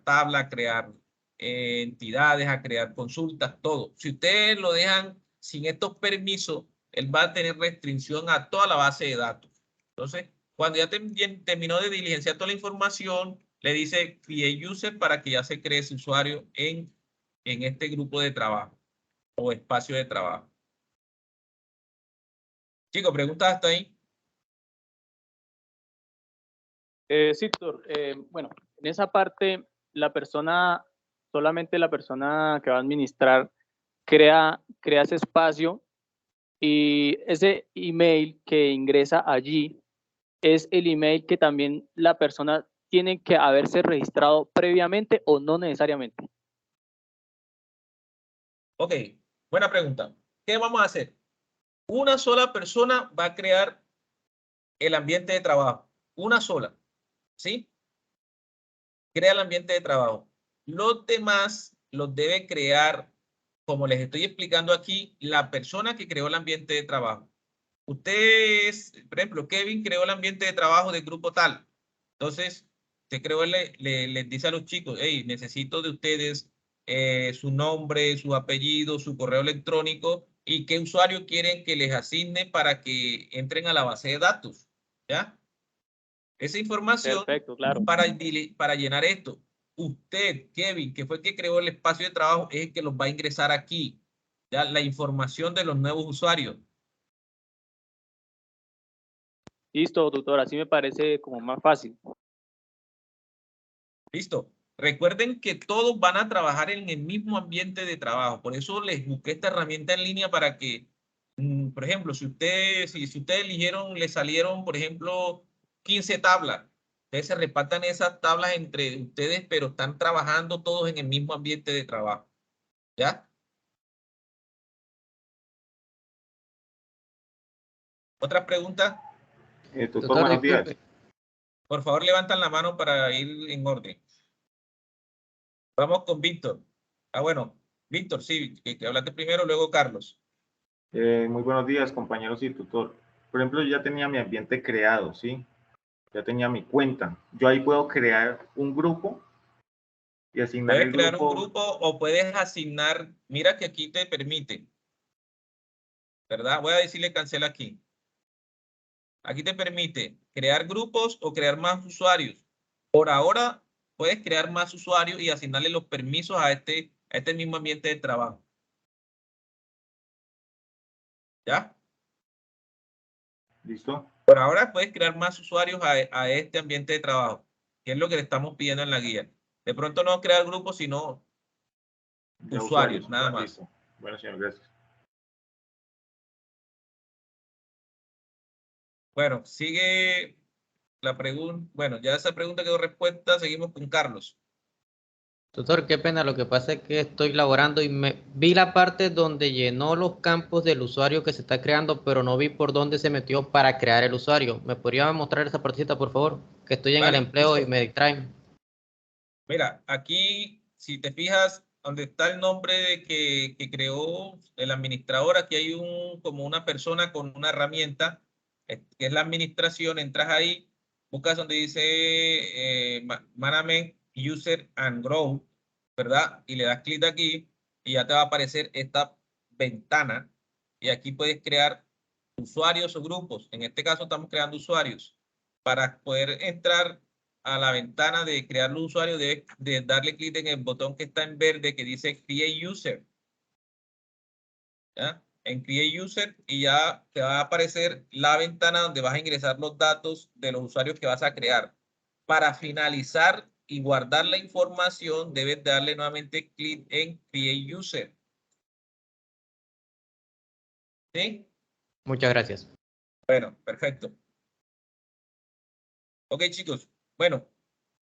tabla, a crear entidades, a crear consultas, todo. Si ustedes lo dejan sin estos permisos, él va a tener restricción a toda la base de datos. Entonces, cuando ya terminó de diligenciar toda la información, le dice Create User para que ya se cree ese usuario en este grupo de trabajo o espacio de trabajo. Chicos, ¿preguntas hasta ahí? Sí, doctor. Bueno, en esa parte, solamente la persona que va a administrar crea ese espacio y ese email que ingresa allí es el email que también la persona tiene que haberse registrado previamente o no necesariamente. Ok, buena pregunta. ¿Qué vamos a hacer? Una sola persona va a crear el ambiente de trabajo. Una sola, ¿sí? Crea el ambiente de trabajo. Los demás los debe crear, como les estoy explicando aquí, la persona que creó el ambiente de trabajo. Ustedes, por ejemplo, Kevin creó el ambiente de trabajo del grupo tal. Entonces, usted creó, les dice a los chicos, hey, necesito de ustedes su nombre, su apellido, su correo electrónico y qué usuario quieren que les asigne para que entren a la base de datos. ¿Ya? Esa información. Perfecto, claro. Para llenar esto. Usted, Kevin, que fue el que creó el espacio de trabajo, es el que los va a ingresar aquí. ¿Ya? La información de los nuevos usuarios. Listo, doctor, así me parece como más fácil. Listo. Recuerden que todos van a trabajar en el mismo ambiente de trabajo. Por eso les busqué esta herramienta en línea para que, por ejemplo, si ustedes eligieron, le salieron, por ejemplo, 15 tablas. Ustedes se repartan esas tablas entre ustedes, pero están trabajando todos en el mismo ambiente de trabajo. ¿Ya? ¿Otra pregunta? Doctor, buenos días. Por favor, levantan la mano para ir en orden. Vamos con Víctor. Ah, bueno, Víctor, sí, que hablaste primero, luego Carlos. Muy buenos días, compañeros y tutor. Por ejemplo, yo ya tenía mi ambiente creado, ¿sí? Ya tenía mi cuenta. Yo ahí puedo crear un grupo y asignar el grupo. Puedes crear un grupo o puedes asignar, mira que aquí te permite, ¿verdad? Voy a decirle cancela aquí. Aquí te permite crear grupos o crear más usuarios. Por ahora, puedes crear más usuarios y asignarle los permisos a este mismo ambiente de trabajo. ¿Ya? ¿Listo? Por ahora puedes crear más usuarios a este ambiente de trabajo, que es lo que le estamos pidiendo en la guía. De pronto no crear grupos, sino Ya usuarios, nada más. Listo. Bueno, señor, gracias. Bueno, sigue la pregunta. Bueno, ya esa pregunta quedó respuesta. Seguimos con Carlos. Doctor, qué pena, lo que pasa es que estoy laborando y vi la parte donde llenó los campos del usuario que se está creando, pero no vi por dónde se metió para crear el usuario. ¿Me podría mostrar esa partecita, por favor? Que estoy en el empleo y me distraen. Mira, aquí si te fijas, donde está el nombre de que creó el administrador, aquí hay como una persona con una herramienta, que es la administración. Entras ahí, buscas donde dice Management, User and Grow, ¿verdad? Y le das clic aquí y ya te va a aparecer esta ventana. Y aquí puedes crear usuarios o grupos. En este caso estamos creando usuarios. Para poder entrar a la ventana de crear los usuarios, debes de darle clic en el botón que está en verde que dice Create User. ¿Ya? En Create User, y ya te va a aparecer la ventana donde vas a ingresar los datos de los usuarios que vas a crear. Para finalizar y guardar la información, debes darle nuevamente clic en Create User. ¿Sí? Muchas gracias. Bueno, perfecto. Ok, chicos. Bueno,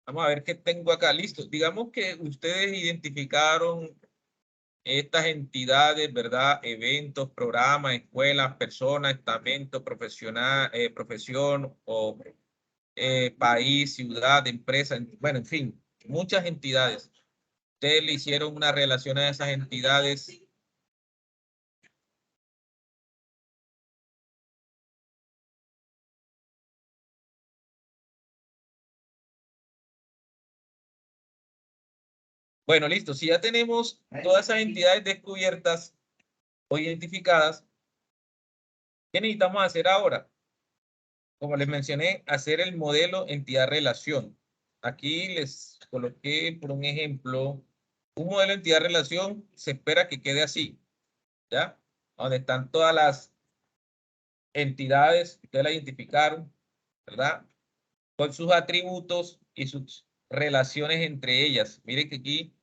vamos a ver qué tengo acá. Listo. Digamos que ustedes identificaron estas entidades, ¿verdad? Eventos, programas, escuelas, personas, estamento, profesional, profesión o país, ciudad, empresa, bueno, en fin, muchas entidades. Ustedes le hicieron una relación a esas entidades. Bueno, listo. Si ya tenemos todas esas entidades descubiertas o identificadas, ¿qué necesitamos hacer ahora? Como les mencioné, hacer el modelo entidad-relación. Aquí les coloqué por un ejemplo, un modelo entidad-relación se espera que quede así, ¿ya? Donde están todas las entidades, ustedes la identificaron, ¿verdad? Con sus atributos y sus relaciones entre ellas. Miren que aquí,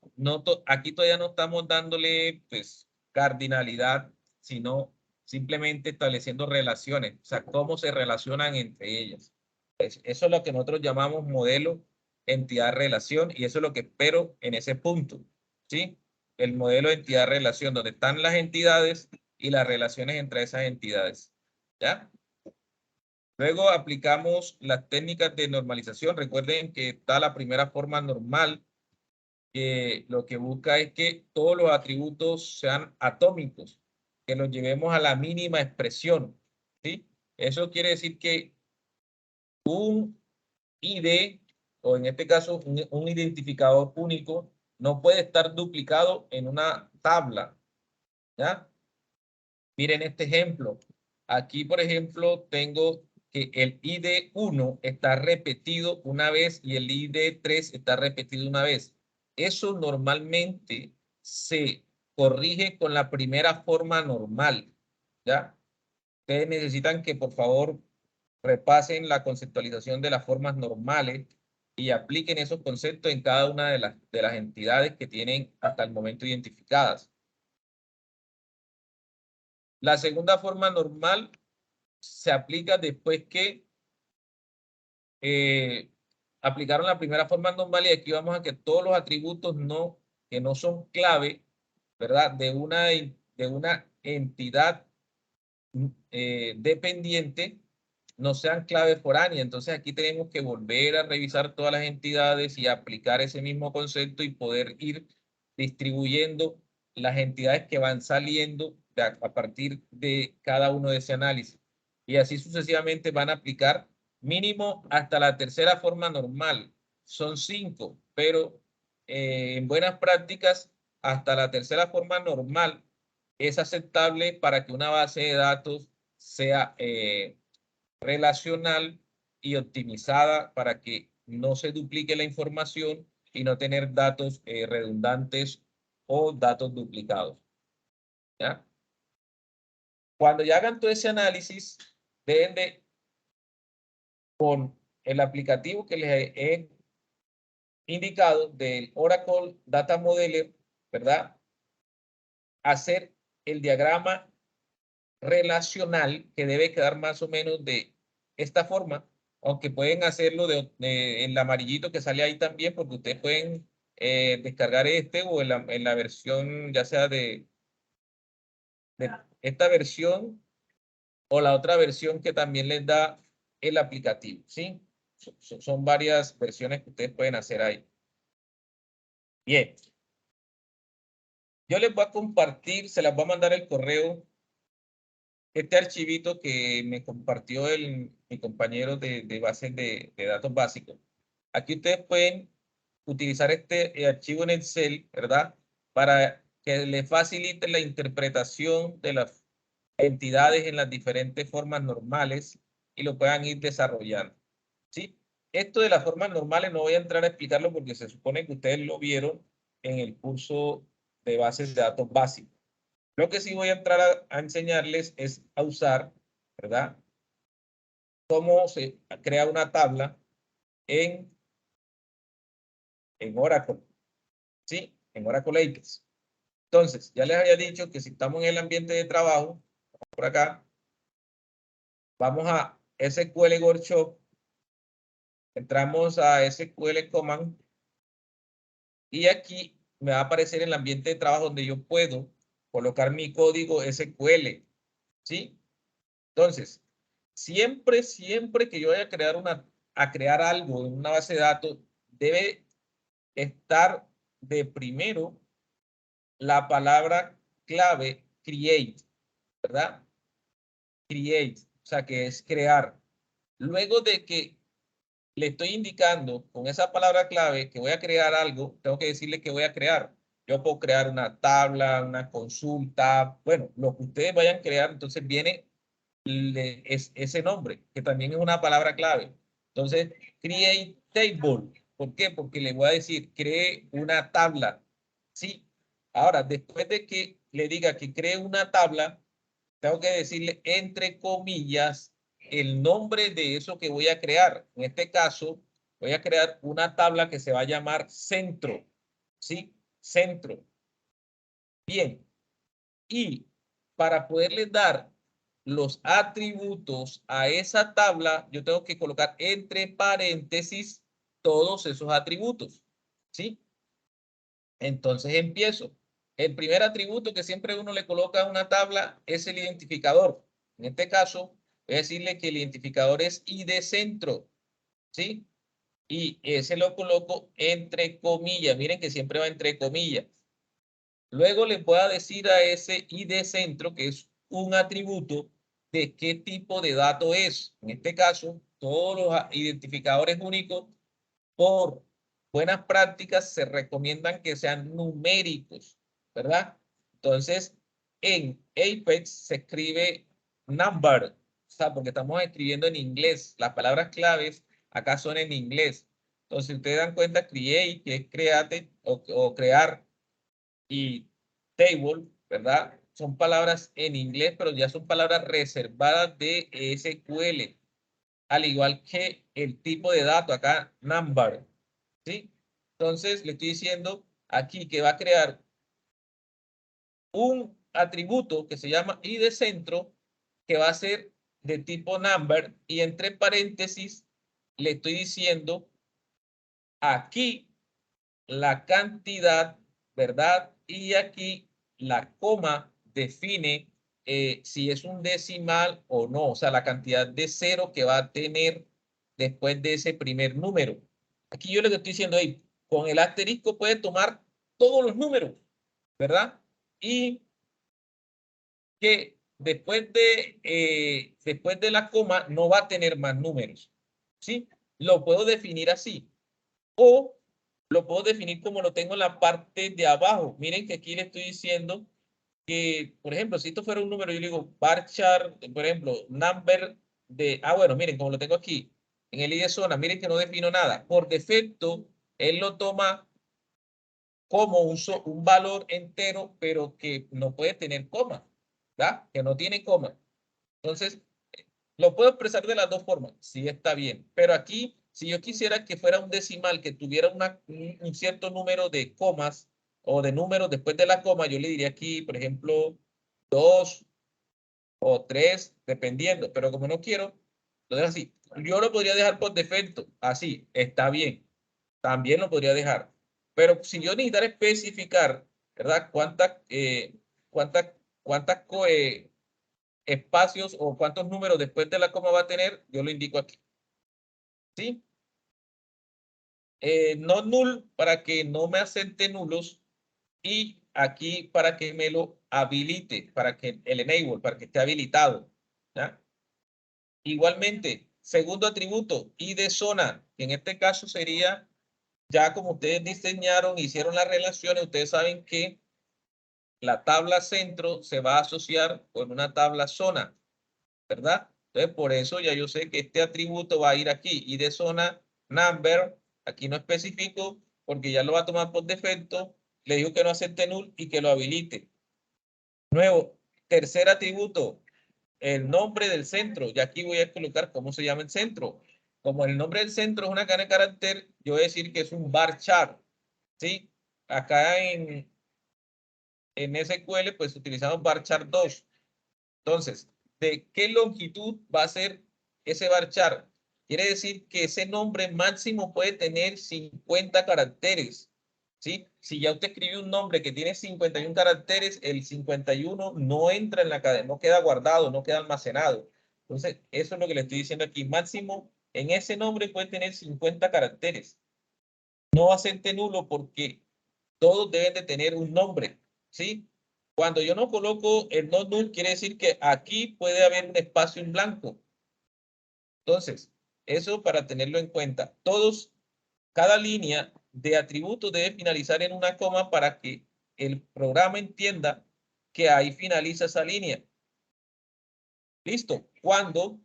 aquí todavía no estamos dándole, pues, cardinalidad, sino simplemente estableciendo relaciones, o sea, cómo se relacionan entre ellas. Eso es lo que nosotros llamamos modelo entidad-relación, y eso es lo que espero en ese punto, ¿sí? El modelo entidad-relación, donde están las entidades y las relaciones entre esas entidades, ¿ya? Luego aplicamos las técnicas de normalización. Recuerden que está la primera forma normal, que lo que busca es que todos los atributos sean atómicos, que los llevemos a la mínima expresión, ¿sí? Eso quiere decir que un ID, o en este caso un identificador único, no puede estar duplicado en una tabla, ¿ya? Miren este ejemplo. Aquí, por ejemplo, tengo que el ID1 está repetido una vez y el ID3 está repetido una vez. Eso normalmente se corrige con la primera forma normal, ¿ya? Ustedes necesitan que, por favor, repasen la conceptualización de las formas normales y apliquen esos conceptos en cada una de las entidades que tienen hasta el momento identificadas. La segunda forma normal se aplica después que aplicaron la primera forma normal, y aquí vamos a que todos los atributos que no son clave, ¿verdad? De una entidad dependiente no sean clave foránea. Entonces aquí tenemos que volver a revisar todas las entidades y aplicar ese mismo concepto y poder ir distribuyendo las entidades que van saliendo a partir de cada uno de ese análisis. Y así sucesivamente van a aplicar mínimo hasta la tercera forma normal. Son 5, pero en buenas prácticas hasta la tercera forma normal es aceptable para que una base de datos sea relacional y optimizada para que no se duplique la información y no tener datos redundantes o datos duplicados, ¿ya? Cuando ya hagan todo ese análisis, deben de, con el aplicativo que les he indicado del Oracle Data Modeler, ¿verdad? Hacer el diagrama relacional que debe quedar más o menos de esta forma, aunque pueden hacerlo en el amarillito que sale ahí también, porque ustedes pueden descargar este o en la versión ya sea de esta versión o la otra versión que también les da el aplicativo, ¿sí? Son varias versiones que ustedes pueden hacer ahí. Bien. Yo les voy a compartir, se las voy a mandar el correo, este archivito que me compartió mi compañero de bases de datos básicos. Aquí ustedes pueden utilizar este archivo en Excel, ¿verdad? Para que les facilite la interpretación de las entidades en las diferentes formas normales y lo puedan ir desarrollando. ¿Sí? Esto de las formas normales no voy a entrar a explicarlo porque se supone que ustedes lo vieron en el curso de bases de datos básicos. Lo que sí voy a entrar a enseñarles es a usar, ¿verdad? Cómo se crea una tabla en Oracle, ¿sí? En Oracle Apex. Entonces, ya les había dicho que si estamos en el ambiente de trabajo, por acá, vamos a SQL Workshop, entramos a SQL Command y aquí me va a aparecer el ambiente de trabajo donde yo puedo colocar mi código SQL, ¿sí? Entonces, siempre que yo vaya a crear algo en una base de datos, debe estar de primero la palabra clave create, ¿verdad? Create, o sea, que es crear. Luego de que le estoy indicando con esa palabra clave que voy a crear algo, tengo que decirle que voy a crear. Yo puedo crear una tabla, una consulta, bueno, lo que ustedes vayan a crear, entonces viene ese nombre, que también es una palabra clave. Entonces, create table. ¿Por qué? Porque le voy a decir, cree una tabla. ¿Sí? Ahora, después de que le diga que cree una tabla, tengo que decirle, entre comillas, el nombre de eso que voy a crear. En este caso, voy a crear una tabla que se va a llamar centro. ¿Sí? Centro. Bien. Y para poderle dar los atributos a esa tabla, yo tengo que colocar entre paréntesis todos esos atributos. ¿Sí? Entonces empiezo. El primer atributo que siempre uno le coloca a una tabla es el identificador. En este caso, voy a decirle que el identificador es ID centro. ¿Sí? Y ese lo coloco entre comillas. Miren que siempre va entre comillas. Luego le pueda decir a ese ID centro, que es un atributo, de qué tipo de dato es. En este caso, todos los identificadores únicos por buenas prácticas se recomiendan que sean numéricos, ¿verdad? Entonces, en Apex se escribe number, o sea, porque estamos escribiendo en inglés. Las palabras claves acá son en inglés. Entonces, si ustedes dan cuenta, create, que es create o crear, y table, ¿verdad? Son palabras en inglés, pero ya son palabras reservadas de SQL, al igual que el tipo de dato acá, number, ¿sí? Entonces, le estoy diciendo aquí que va a crear un atributo que se llama ID centro, que va a ser de tipo number, y entre paréntesis le estoy diciendo aquí la cantidad, ¿verdad? Y aquí la coma define si es un decimal o no, o sea, la cantidad de cero que va a tener después de ese primer número. Aquí yo le estoy diciendo, ahí, con el asterisco puede tomar todos los números, ¿verdad? Y que después de la coma no va a tener más números, ¿sí? Lo puedo definir así. O lo puedo definir como lo tengo en la parte de abajo. Miren que aquí le estoy diciendo que, por ejemplo, si esto fuera un número, yo le digo varchar, por ejemplo, number de, bueno, miren, como lo tengo aquí, en el ID zona, miren que no defino nada. Por defecto, él lo toma como un valor entero, pero que no puede tener coma, ¿verdad? Que no tiene coma. Entonces, lo puedo expresar de las dos formas, sí está bien, pero aquí, si yo quisiera que fuera un decimal que tuviera un cierto número de comas o de números después de la coma, yo le diría aquí, por ejemplo, 2 o 3, dependiendo, pero como no quiero, lo dejo así. Yo lo podría dejar por defecto, así, está bien, también lo podría dejar, pero si yo necesitara especificar, ¿verdad? Cuántas, cuántas espacios o cuántos números después de la coma va a tener, yo lo indico aquí. ¿Sí? not null para que no me acepte nulos y aquí para que me lo habilite, para que el enable, para que esté habilitado. ¿Ya? Igualmente, segundo atributo, ID zona, que en este caso sería, ya como ustedes diseñaron, hicieron las relaciones, ustedes saben que la tabla centro se va a asociar con una tabla zona, ¿verdad? Entonces, por eso ya yo sé que este atributo va a ir aquí, ID zona, number, aquí no especifico, porque ya lo va a tomar por defecto, le digo que no acepte null y que lo habilite. Nuevo, tercer atributo, el nombre del centro. Y aquí voy a colocar cómo se llama el centro. Como el nombre del centro es una cadena de carácter, yo voy a decir que es un varchar. ¿Sí? Acá en SQL, pues utilizamos varchar 2. Entonces, ¿de qué longitud va a ser ese varchar? Quiere decir que ese nombre máximo puede tener 50 caracteres. ¿Sí? Si ya usted escribe un nombre que tiene 51 caracteres, el 51 no entra en la cadena, no queda guardado, no queda almacenado. Entonces, eso es lo que le estoy diciendo aquí. Máximo en ese nombre puede tener 50 caracteres. No va a ser nulo porque todos deben de tener un nombre. ¿Sí? Cuando yo no coloco el not null, quiere decir que aquí puede haber un espacio en blanco. Entonces, eso para tenerlo en cuenta. Cada línea de atributos debe finalizar en una coma para que el programa entienda que ahí finaliza esa línea. Listo. Cuando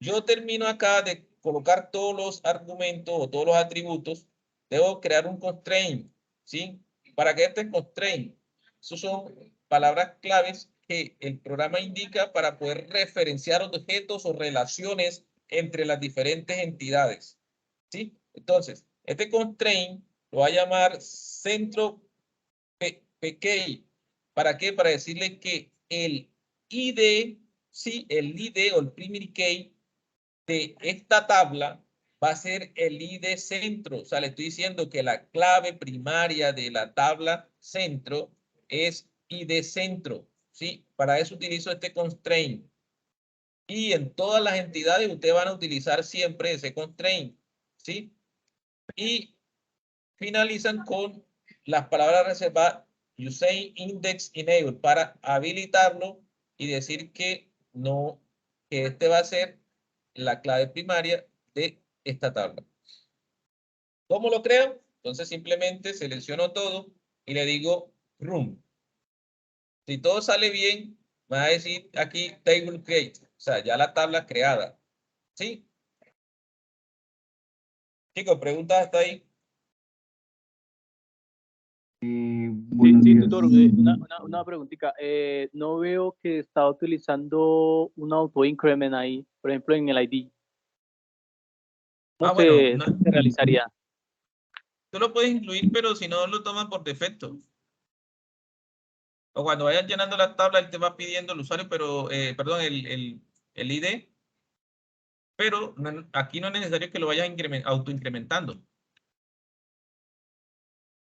yo termino acá de colocar todos los argumentos o todos los atributos, debo crear un constraint, ¿sí? Para que este constraint, esos son palabras claves que el programa indica para poder referenciar objetos o relaciones entre las diferentes entidades, ¿sí? Entonces, este constraint lo va a llamar centro PK. ¿Para qué? Para decirle que el ID, sí, el ID o el primary key de esta tabla va a ser el ID centro. O sea, le estoy diciendo que la clave primaria de la tabla centro es ID centro. ¿Sí? Para eso utilizo este constraint. Y en todas las entidades ustedes van a utilizar siempre ese constraint. ¿Sí? Y finalizan con las palabras reservadas use index enable para habilitarlo y decir que no, que este va a ser la clave primaria de esta tabla. ¿Cómo lo creo? Entonces simplemente selecciono todo y le digo run. Si todo sale bien, me va a decir aquí table create, o sea, ya la tabla creada. ¿Sí? Chicos, preguntas hasta ahí. Buenos Sí, días. tutor, una preguntita. No veo que está utilizando un auto increment ahí, por ejemplo, en el ID. ¿Cómo Bueno, se realizaría? tú lo puedes incluir, pero si no lo toman por defecto. O cuando vayan llenando la tabla, él te va pidiendo el usuario, pero, perdón, el ID. Pero aquí no es necesario que lo vayas autoincrementando.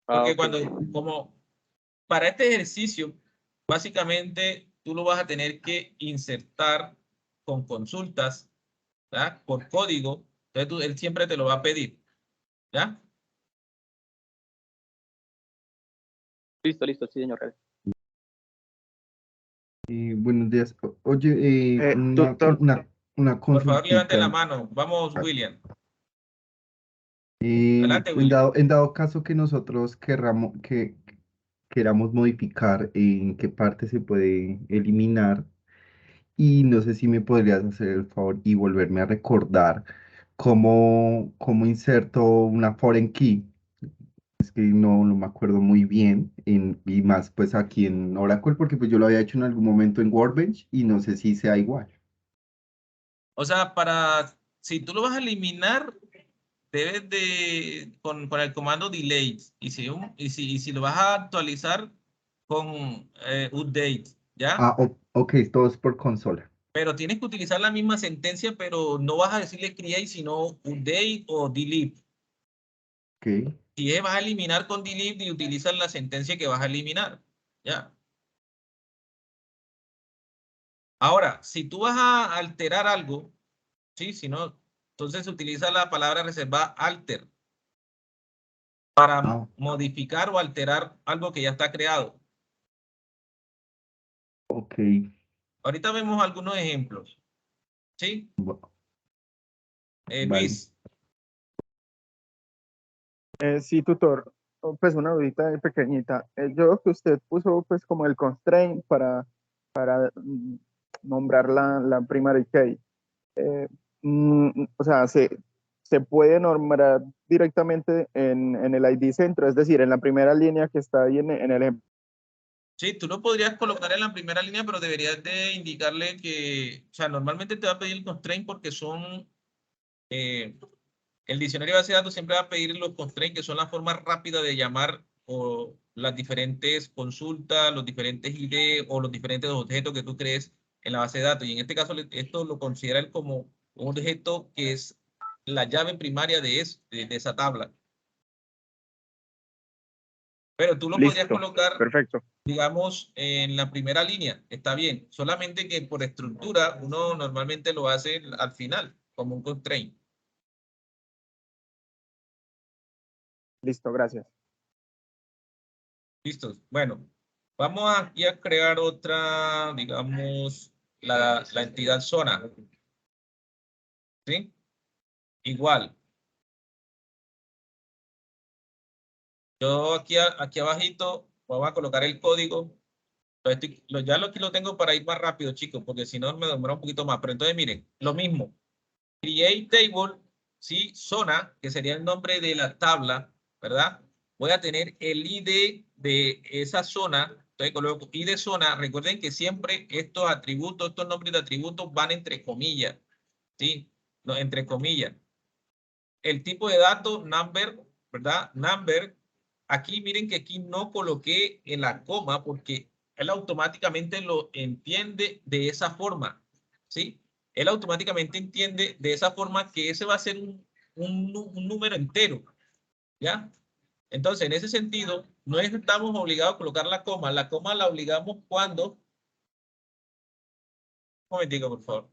Porque como para este ejercicio, básicamente tú lo vas a tener que insertar con consultas, ¿verdad? Por código. Entonces él siempre te lo va a pedir. ¿Ya? Listo, sí, señor. Buenos días. Oye, Doctor, una Por favor, levante la consultica. mano. Vamos, William. En Adelante, William. dado caso que nosotros queramos modificar en qué parte se puede eliminar, y no sé si me podrías hacer el favor y volverme a recordar cómo inserto una foreign key. Es que no me acuerdo muy bien, y más pues aquí en Oracle, porque pues yo lo había hecho en algún momento en Workbench y no sé si sea igual. O sea, si tú lo vas a eliminar, debes con el comando delete. Y si lo vas a actualizar con update, ¿ya? Ah, ok, todo es por consola. Pero tienes que utilizar la misma sentencia, pero no vas a decirle create, sino update o delete. Ok. Si vas a eliminar con delete y utilizas la sentencia que vas a eliminar, ¿ya? Ahora, si tú vas a alterar algo, ¿sí? Si no, Entonces se utiliza la palabra reservada alter para modificar o alterar algo que ya está creado. Ok. Ahorita vemos algunos ejemplos. ¿Sí? Vale. Luis. Sí, tutor. Pues una dudita pequeñita. Yo veo que usted puso pues como el constraint para nombrar la primary key. O sea, se puede nombrar directamente en el ID centro, es decir, en la primera línea que está ahí en el ejemplo. Sí, tú lo podrías colocar en la primera línea, pero deberías de indicarle que, o sea, normalmente te va a pedir el constraint porque son, el diccionario de base de datos siempre va a pedir los constraints, que son la forma rápida de llamar o las diferentes consultas, los diferentes ID o los diferentes objetos que tú crees en la base de datos. Y en este caso, esto lo considera él como un objeto que es la llave primaria de esa tabla. Pero tú lo podrías colocar, perfecto, digamos, en la primera línea. Está bien. Solamente que por estructura, uno normalmente lo hace al final, como un constraint. listo, gracias. Listo. Bueno, vamos aquí a crear otra, digamos, la entidad zona. ¿Sí? Igual. Yo aquí abajito vamos a colocar el código. Aquí lo tengo para ir más rápido, chicos, porque si no me demora un poquito más. Pero entonces, miren, lo mismo. Create table, ¿sí? Zona, que sería el nombre de la tabla, ¿verdad? Voy a tener el ID de esa zona. Entonces coloco ID zona. Recuerden que siempre estos atributos, estos nombres de atributos van entre comillas, ¿sí? No, entre comillas. El tipo de datos, number, ¿verdad? Number. Aquí miren que aquí no coloqué en la coma porque él automáticamente lo entiende de esa forma, ¿sí? Él automáticamente entiende de esa forma que ese va a ser un número entero, ¿ya? Entonces, en ese sentido, no estamos obligados a colocar la coma la obligamos cuando... Un momentico, por favor.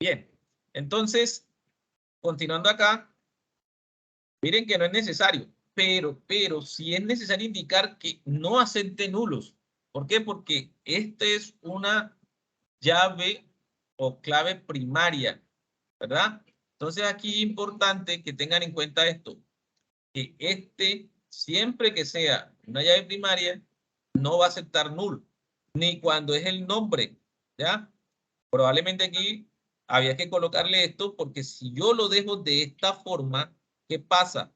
Bien, entonces, continuando acá, miren que no es necesario, pero sí es necesario indicar que no acepte nulos. ¿Por qué? Porque esta es una llave o clave primaria, ¿verdad? Entonces aquí es importante que tengan en cuenta esto, que siempre que sea una llave primaria, no va a aceptar null, ni cuando es el nombre, ¿ya? Probablemente aquí había que colocarle esto porque si yo lo dejo de esta forma, ¿qué pasa?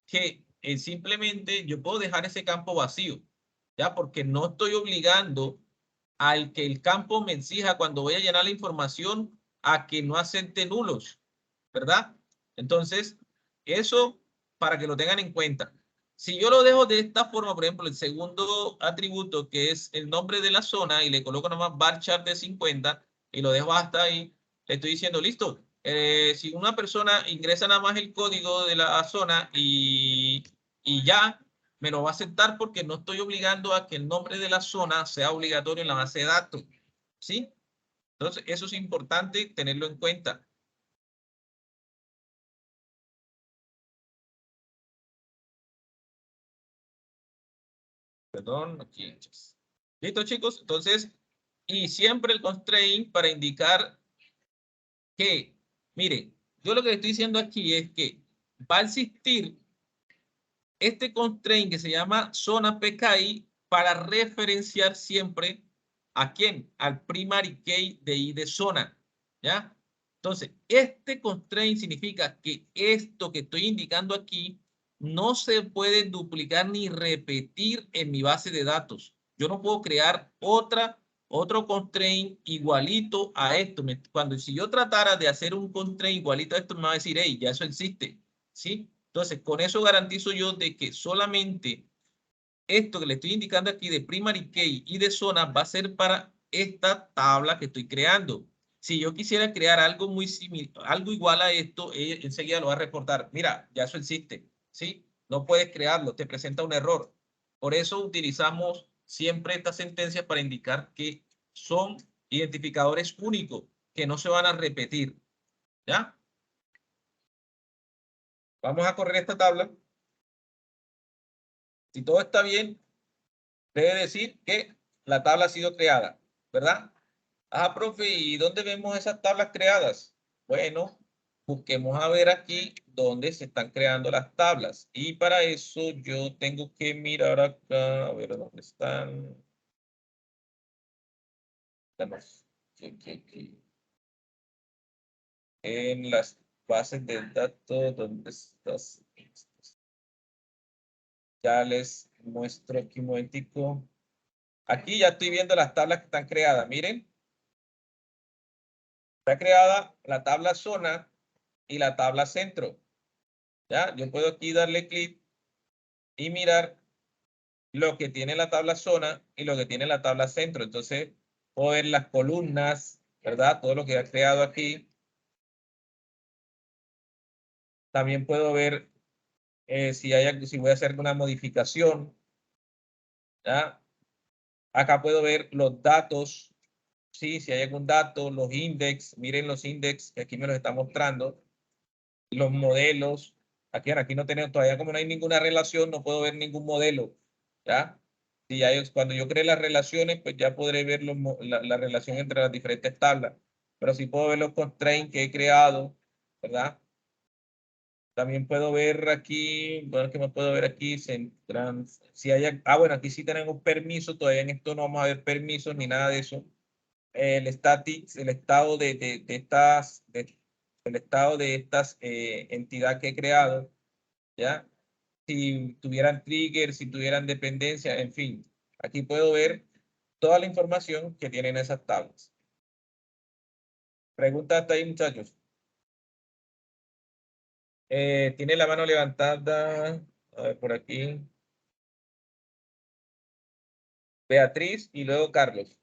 Que simplemente yo puedo dejar ese campo vacío, ¿ya? Porque no estoy obligando al que el campo me exija cuando voy a llenar la información a que no acepte nulos, ¿verdad? Entonces, eso para que lo tengan en cuenta. Si yo lo dejo de esta forma, por ejemplo, el segundo atributo que es el nombre de la zona y le coloco nomás varchar de 50 y lo dejo hasta ahí, le estoy diciendo, listo, si una persona ingresa nada más el código de la zona y ya me lo va a aceptar porque no estoy obligando a que el nombre de la zona sea obligatorio en la base de datos, ¿sí? Entonces, eso es importante tenerlo en cuenta. Perdón, aquí. Listo, chicos. Entonces, y siempre el constraint para indicar que, mire, yo lo que estoy diciendo aquí es que va a existir este constraint que se llama zona PKI para referenciar siempre ¿a quién? Al primary key de ID zona, ¿ya? Entonces, este constraint significa que esto que estoy indicando aquí no se puede duplicar ni repetir en mi base de datos. Yo no puedo crear otro constraint igualito a esto. Si yo tratara de hacer un constraint igualito a esto, me va a decir, hey, ya eso existe, ¿sí? Entonces, con eso garantizo yo de que solamente esto que le estoy indicando aquí de primary key y de zona va a ser para esta tabla que estoy creando. Si yo quisiera crear algo muy similar, algo igual a esto, enseguida lo va a reportar. Mira, ya eso existe, ¿sí? No puedes crearlo, te presenta un error. Por eso utilizamos siempre estas sentencias para indicar que son identificadores únicos, que no se van a repetir, ¿ya? Vamos a correr esta tabla. Si todo está bien, debe decir que la tabla ha sido creada, ¿verdad? Ah, profe, ¿y dónde vemos esas tablas creadas? Bueno, busquemos a ver aquí dónde se están creando las tablas. Y para eso yo tengo que mirar acá, a ver dónde están. Estamos aquí. En las bases de datos, ¿dónde estás? Ya les muestro aquí un momentico. Aquí ya estoy viendo las tablas que están creadas. Miren. Está creada la tabla zona y la tabla centro. ¿Ya? Yo puedo aquí darle clic y mirar lo que tiene la tabla zona y lo que tiene la tabla centro. Entonces, puedo ver las columnas, ¿verdad? Todo lo que ha creado aquí. También puedo ver si voy a hacer una modificación. ¿Ya? Acá puedo ver los datos. Sí, si hay algún dato, los index. Miren los index que aquí me los está mostrando. Los modelos. Aquí no tenemos todavía, como no hay ninguna relación, no puedo ver ningún modelo. ¿Ya? Si cuando yo cree las relaciones, pues ya podré ver la relación entre las diferentes tablas. Pero sí puedo ver los constraints que he creado, ¿verdad? También puedo ver aquí, bueno, ¿qué más puedo ver aquí? Si hay, bueno, aquí sí tenemos permiso, todavía en esto no vamos a ver permisos ni nada de eso. El statics, el estado de estas, el estado de estas entidades que he creado, ¿ya? Si tuvieran trigger, si tuvieran dependencia, en fin. Aquí puedo ver toda la información que tienen esas tablas. Pregunta hasta ahí, muchachos. Tiene la mano levantada, a ver, por aquí. Beatriz y luego Carlos.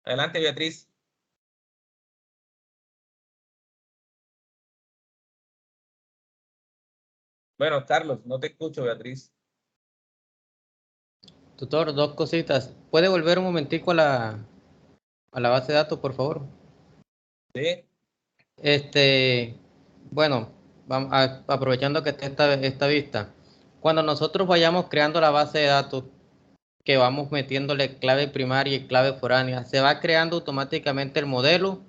Adelante, Beatriz. Bueno, Carlos, no te escucho, Beatriz. Tutor, dos cositas. ¿Puede volver un momentico a la base de datos, por favor? Sí. Bueno, aprovechando que está esta vista. Cuando nosotros vayamos creando la base de datos, que vamos metiéndole clave primaria y clave foránea, ¿se va creando automáticamente el modelo,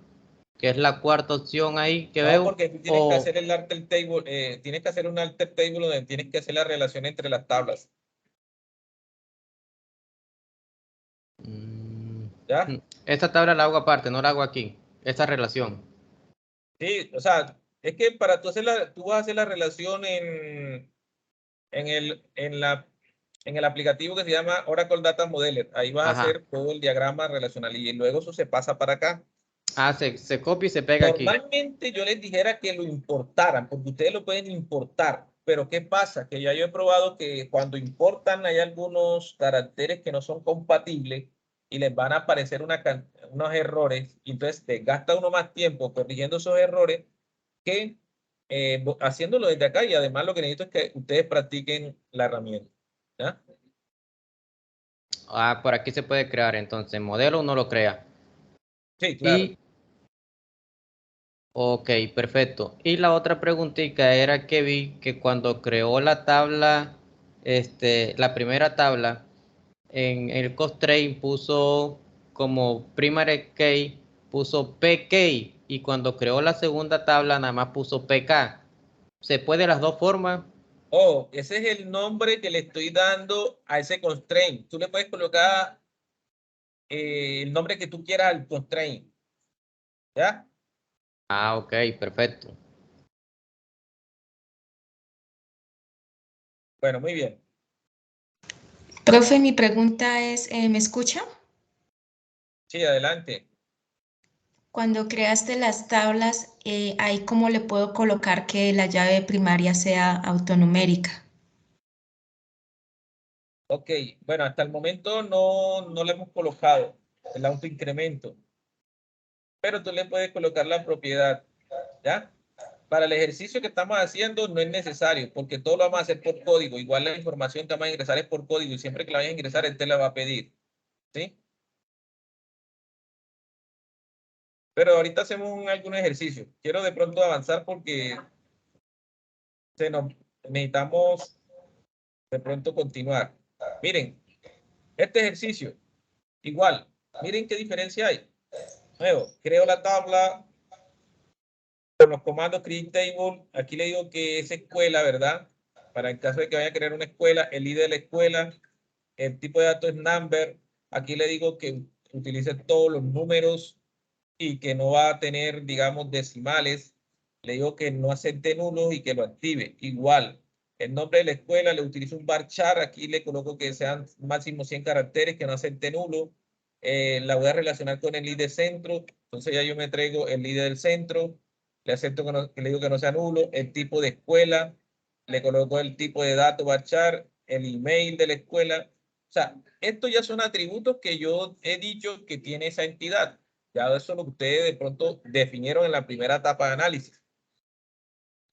que es la cuarta opción ahí que veo? No, porque tú tienes que hacer el alter table, tienes que hacer un alter table donde tienes que hacer la relación entre las tablas. ¿Ya? Esta tabla la hago aparte, no la hago aquí, esta relación. Sí, o sea, es que para tú vas a hacer la relación en el aplicativo que se llama Oracle Data Modeler. Ahí vas a hacer todo el diagrama relacional y luego eso se pasa para acá. Ah, se copia y se pega aquí. Normalmente yo les dijera que lo importaran, porque ustedes lo pueden importar, pero ¿qué pasa? Que ya yo he probado que cuando importan hay algunos caracteres que no son compatibles y les van a aparecer unos errores, y entonces te gasta uno más tiempo corrigiendo esos errores que haciéndolo desde acá, y además lo que necesito es que ustedes practiquen la herramienta. ¿Ya? Ah, por aquí se puede crear, entonces, modelo uno lo crea. Sí, claro. Ok, perfecto. Y la otra preguntita era que vi que cuando creó la tabla, la primera tabla, en el constraint puso como primary key, puso PK, y cuando creó la segunda tabla nada más puso PK. ¿Se puede de las dos formas? Oh, ese es el nombre que le estoy dando a ese constraint. Tú le puedes colocar el nombre que tú quieras al constraint. ¿Ya? Ah, ok, perfecto. Bueno, muy bien. Profe, mi pregunta es, ¿me escucha? Sí, adelante. Cuando creaste las tablas, ahí cómo le puedo colocar que la llave primaria sea autonumérica. Ok, bueno, hasta el momento no le hemos colocado el autoincremento, pero tú le puedes colocar la propiedad, ¿ya? Para el ejercicio que estamos haciendo no es necesario, porque todo lo vamos a hacer por código. Igual la información que vamos a ingresar es por código y siempre que la vayas a ingresar, él te la va a pedir, ¿sí? Pero ahorita hacemos algún ejercicio. Quiero de pronto avanzar porque necesitamos de pronto continuar. Miren, este ejercicio, igual, miren qué diferencia hay. Nuevo, creo la tabla con los comandos create table. Aquí le digo que es escuela, ¿verdad? Para el caso de que vaya a crear una escuela, el ID de la escuela, el tipo de datos es number. Aquí le digo que utilice todos los números y que no va a tener, digamos, decimales. Le digo que no acepte nulos y que lo active. Igual, el nombre de la escuela le utilizo un varchar. Aquí le coloco que sean máximo 100 caracteres, que no acepte nulo. La voy a relacionar con el ID de centro. Entonces ya yo me traigo el ID del centro. Le acepto que le digo que no sea nulo. El tipo de escuela. Le coloco el tipo de dato varchar. El email de la escuela. O sea, estos ya son atributos que yo he dicho que tiene esa entidad. Ya eso es lo que ustedes de pronto definieron en la primera etapa de análisis.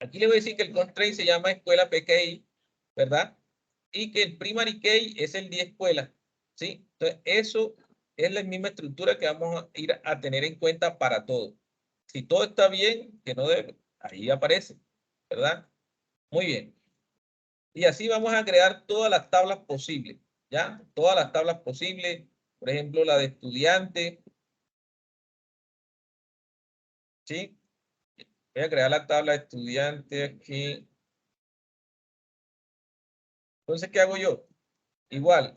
Aquí le voy a decir que el constraint se llama escuela PKI, ¿verdad? Y que el primary key es el día escuela, ¿sí? Entonces, eso es la misma estructura que vamos a ir a tener en cuenta para todo. Si todo está bien, que no debe, ahí aparece, ¿verdad? Muy bien. Y así vamos a crear todas las tablas posibles, ¿ya? Todas las tablas posibles, por ejemplo, la de estudiante, ¿sí? Voy a crear la tabla de estudiante aquí. Entonces, ¿qué hago yo? Igual,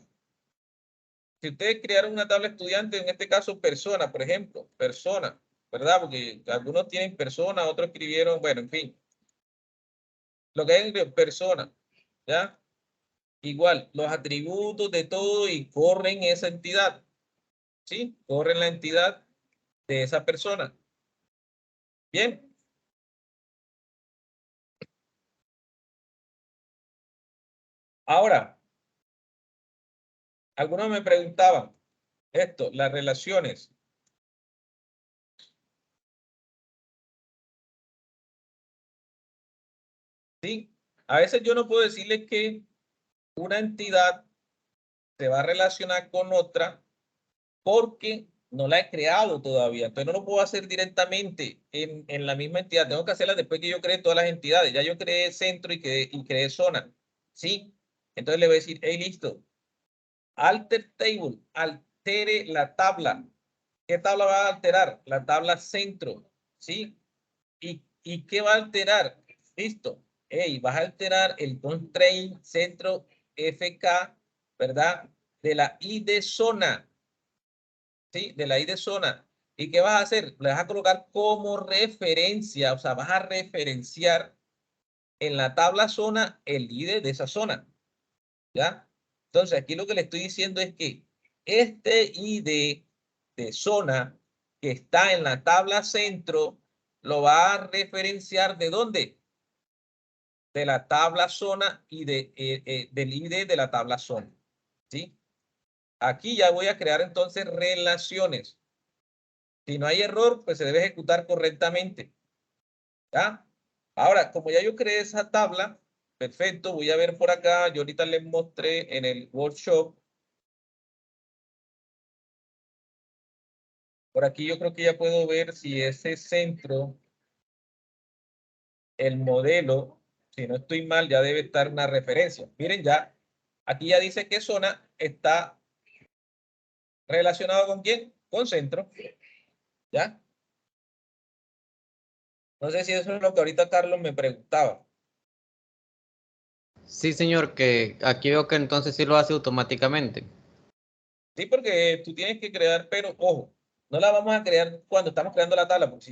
si ustedes crearon una tabla de estudiante, en este caso persona, por ejemplo, persona, ¿verdad? Porque algunos tienen persona, otros escribieron, bueno, en fin. Lo que hay en persona, ¿ya? Igual, los atributos de todo y corren esa entidad, ¿sí? Corren la entidad de esa persona. Bien. Ahora, algunos me preguntaban esto, las relaciones. ¿Sí? A veces yo no puedo decirles que una entidad se va a relacionar con otra porque no la he creado todavía. Entonces no lo puedo hacer directamente en la misma entidad. Tengo que hacerla después que yo cree todas las entidades. Ya yo creé centro y creé zona. ¿Sí? Entonces le voy a decir, hey, listo. Alter table, altere la tabla. ¿Qué tabla va a alterar? La tabla centro. ¿Sí? ¿Y qué va a alterar? Listo. Hey, vas a alterar el constraint centro FK, ¿verdad? De la ID zona. ¿Sí? De la ID zona. ¿Y qué vas a hacer? Le vas a colocar como referencia, o sea, vas a referenciar en la tabla zona el ID de esa zona. ¿Ya? Entonces, aquí lo que le estoy diciendo es que este ID de zona que está en la tabla centro lo va a referenciar ¿de dónde? De la tabla zona y del ID de la tabla zona. ¿Sí? Aquí ya voy a crear entonces relaciones. Si no hay error, pues se debe ejecutar correctamente. ¿Ya? Ahora, como ya yo creé esa tabla, perfecto, voy a ver por acá, yo ahorita les mostré en el workshop. Por aquí yo creo que ya puedo ver si ese centro, el modelo, si no estoy mal, ya debe estar una referencia. Miren ya, aquí ya dice que zona está relacionado con quién, con centro. ¿Ya? No sé si eso es lo que ahorita Carlos me preguntaba. Sí, señor, que aquí veo que entonces sí lo hace automáticamente. Sí, porque tú tienes que crear, pero ojo, no la vamos a crear cuando estamos creando la tabla, porque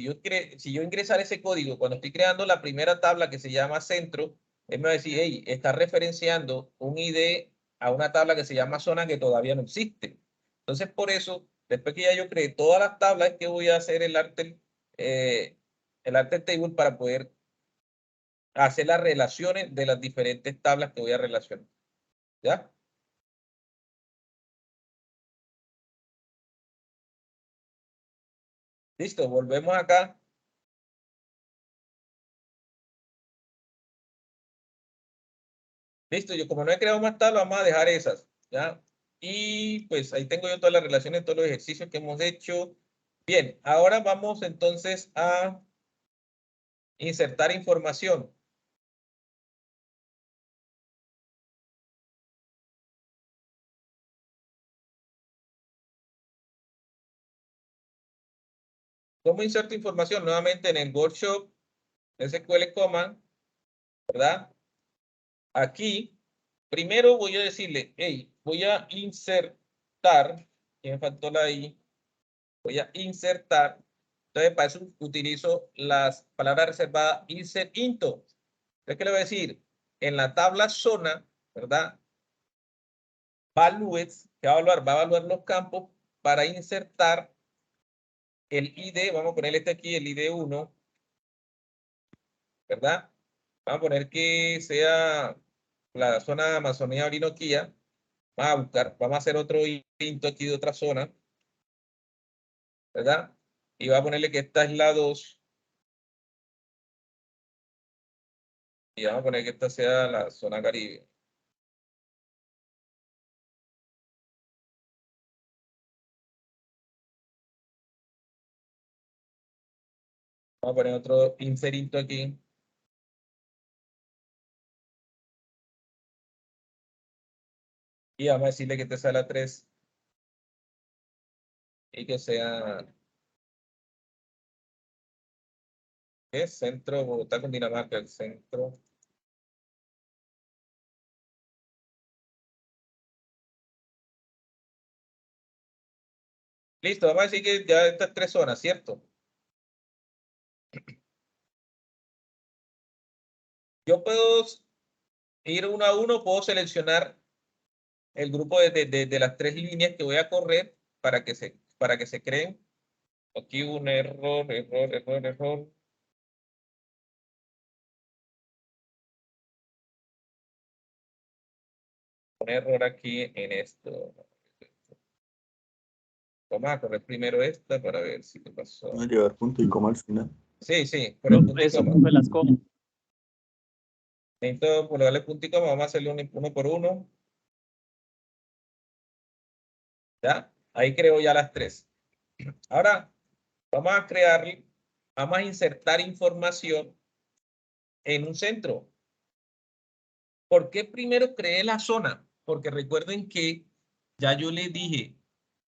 si yo ingresar ese código, cuando estoy creando la primera tabla que se llama centro, él me va a decir, hey, está referenciando un ID a una tabla que se llama zona que todavía no existe. Entonces, por eso Después que ya yo creé todas las tablas, es que voy a hacer el arte table para poder hacer las relaciones de las diferentes tablas que voy a relacionar. ¿Ya? Listo, volvemos acá. Listo, yo como no he creado más tablas, vamos a dejar esas, ¿ya? Y pues ahí tengo yo todas las relaciones, todos los ejercicios que hemos hecho. Bien, ahora vamos entonces a insertar información. ¿Cómo inserto información? Nuevamente en el workshop SQL Command, ¿verdad? Aquí, primero voy a decirle, hey, voy a insertar, que me faltó la I, voy a insertar. Entonces, para eso utilizo las palabras reservadas insert into. Entonces, ¿qué le voy a decir? En la tabla zona, ¿verdad? Values, que va a evaluar los campos para insertar el ID, vamos a ponerle este aquí, el ID1, ¿verdad? Vamos a poner que sea la zona de Amazonía Orinoquía. Vamos a buscar, vamos a hacer otro into aquí de otra zona, ¿verdad? Y va a ponerle que esta es la 2. Y vamos a poner que esta sea la zona Caribe. Vamos a poner otro inserito aquí. Y vamos a decirle que esta sea la 3. Y que sea... ¿qué es? Centro, Bogotá, Cundinamarca, el centro. Listo, vamos a decir que ya estas 3 zonas, ¿cierto? Yo puedo ir uno a uno, puedo seleccionar el grupo de las 3 líneas que voy a correr para que se creen. Aquí un error. Un error aquí en esto. Vamos a correr primero esta para ver si te pasó. No llevar punto y coma al final. Sí, por el punto y Eso, coma. profe, las comas. Necesito por darle punto y coma, vamos a hacerlo uno por uno. ¿Ya? Ahí creo ya las 3. Ahora, vamos a insertar información en un centro. ¿Por qué primero creé la zona? Porque recuerden que ya yo le dije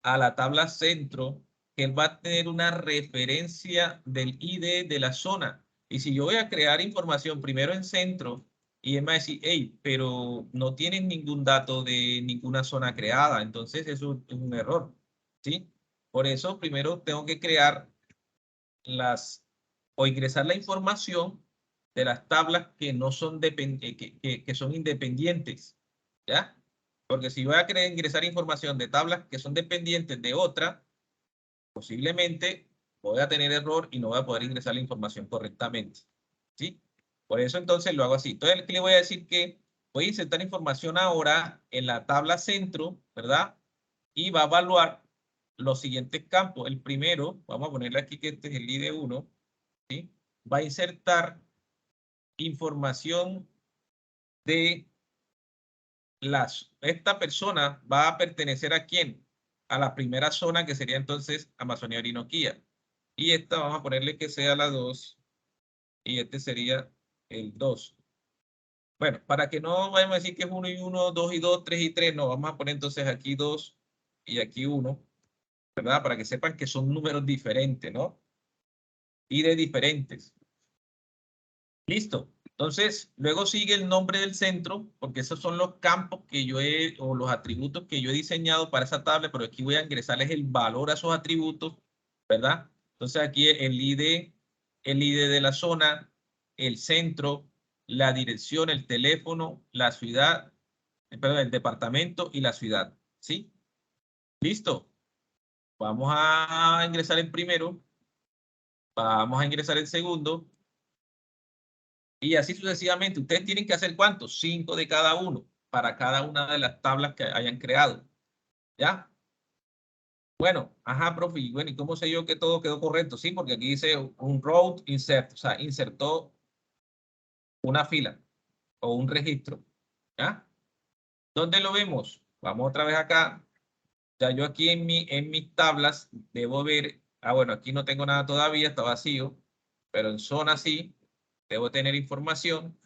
a la tabla centro que él va a tener una referencia del ID de la zona. Y si yo voy a crear información primero en centro y él me va a decir, hey, pero no tienen ningún dato de ninguna zona creada, entonces eso es un error, ¿sí? Por eso primero tengo que crear o ingresar la información de las tablas que no son que son independientes, ¿ya? Porque si voy a ingresar información de tablas que son dependientes de otra, posiblemente voy a tener error y no voy a poder ingresar la información correctamente, ¿sí? Por eso entonces lo hago así. Entonces le voy a decir que voy a insertar información ahora en la tabla centro, ¿verdad? Y va a evaluar los siguientes campos. El primero, vamos a ponerle aquí que este es el ID1, ¿sí? Va a insertar información de esta persona va a pertenecer ¿a quién? A la primera zona que sería entonces Amazonía Orinoquía. Y esta vamos a ponerle que sea la 2 y este sería el 2. Bueno, para que no vayamos a decir que es 1 y 1, 2 y 2, 3 y 3, no, vamos a poner entonces aquí 2 y aquí 1, ¿verdad? Para que sepan que son números diferentes, ¿no? Y de diferentes. Listo. Entonces, luego sigue el nombre del centro, porque esos son los campos que o los atributos que yo he diseñado para esa tabla, pero aquí voy a ingresarles el valor a esos atributos, ¿verdad? Entonces aquí el ID de la zona, el centro, la dirección, el teléfono, la ciudad, perdón, el departamento y la ciudad, ¿sí? Listo. Vamos a ingresar en primero. Vamos a ingresar en segundo. Y así sucesivamente. Ustedes tienen que hacer ¿cuántos? 5 de cada uno para cada una de las tablas que hayan creado. ¿Ya? Bueno, ajá, profe. Y bueno, ¿y cómo sé yo que todo quedó correcto? Sí, porque aquí dice un row insert. O sea, insertó una fila o un registro. ¿Ya? ¿Dónde lo vemos? Vamos otra vez acá. Ya yo aquí en mis tablas debo ver. Ah, bueno, aquí no tengo nada todavía, está vacío. Pero en zona sí, debo tener información.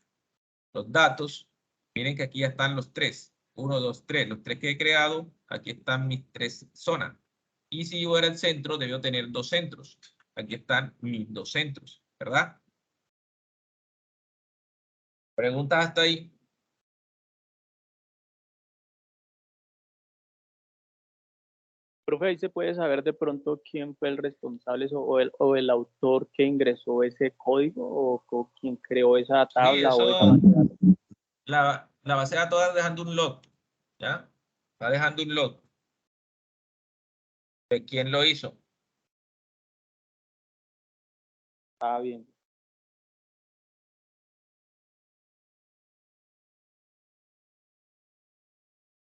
Los datos, miren que aquí ya están los tres. 1, 2, 3. Los tres que he creado, aquí están mis tres zonas. Y si yo era el centro, debió tener dos centros. Aquí están mis dos centros, ¿verdad? ¿Preguntas hasta ahí? Profe, ahí se puede saber de pronto quién fue el responsable o el autor que ingresó ese código o quién creó esa Sí, tabla o esa eso, base de datos. la base de datos está dejando un log, ¿ya? Está dejando un log de quién lo hizo. Está bien.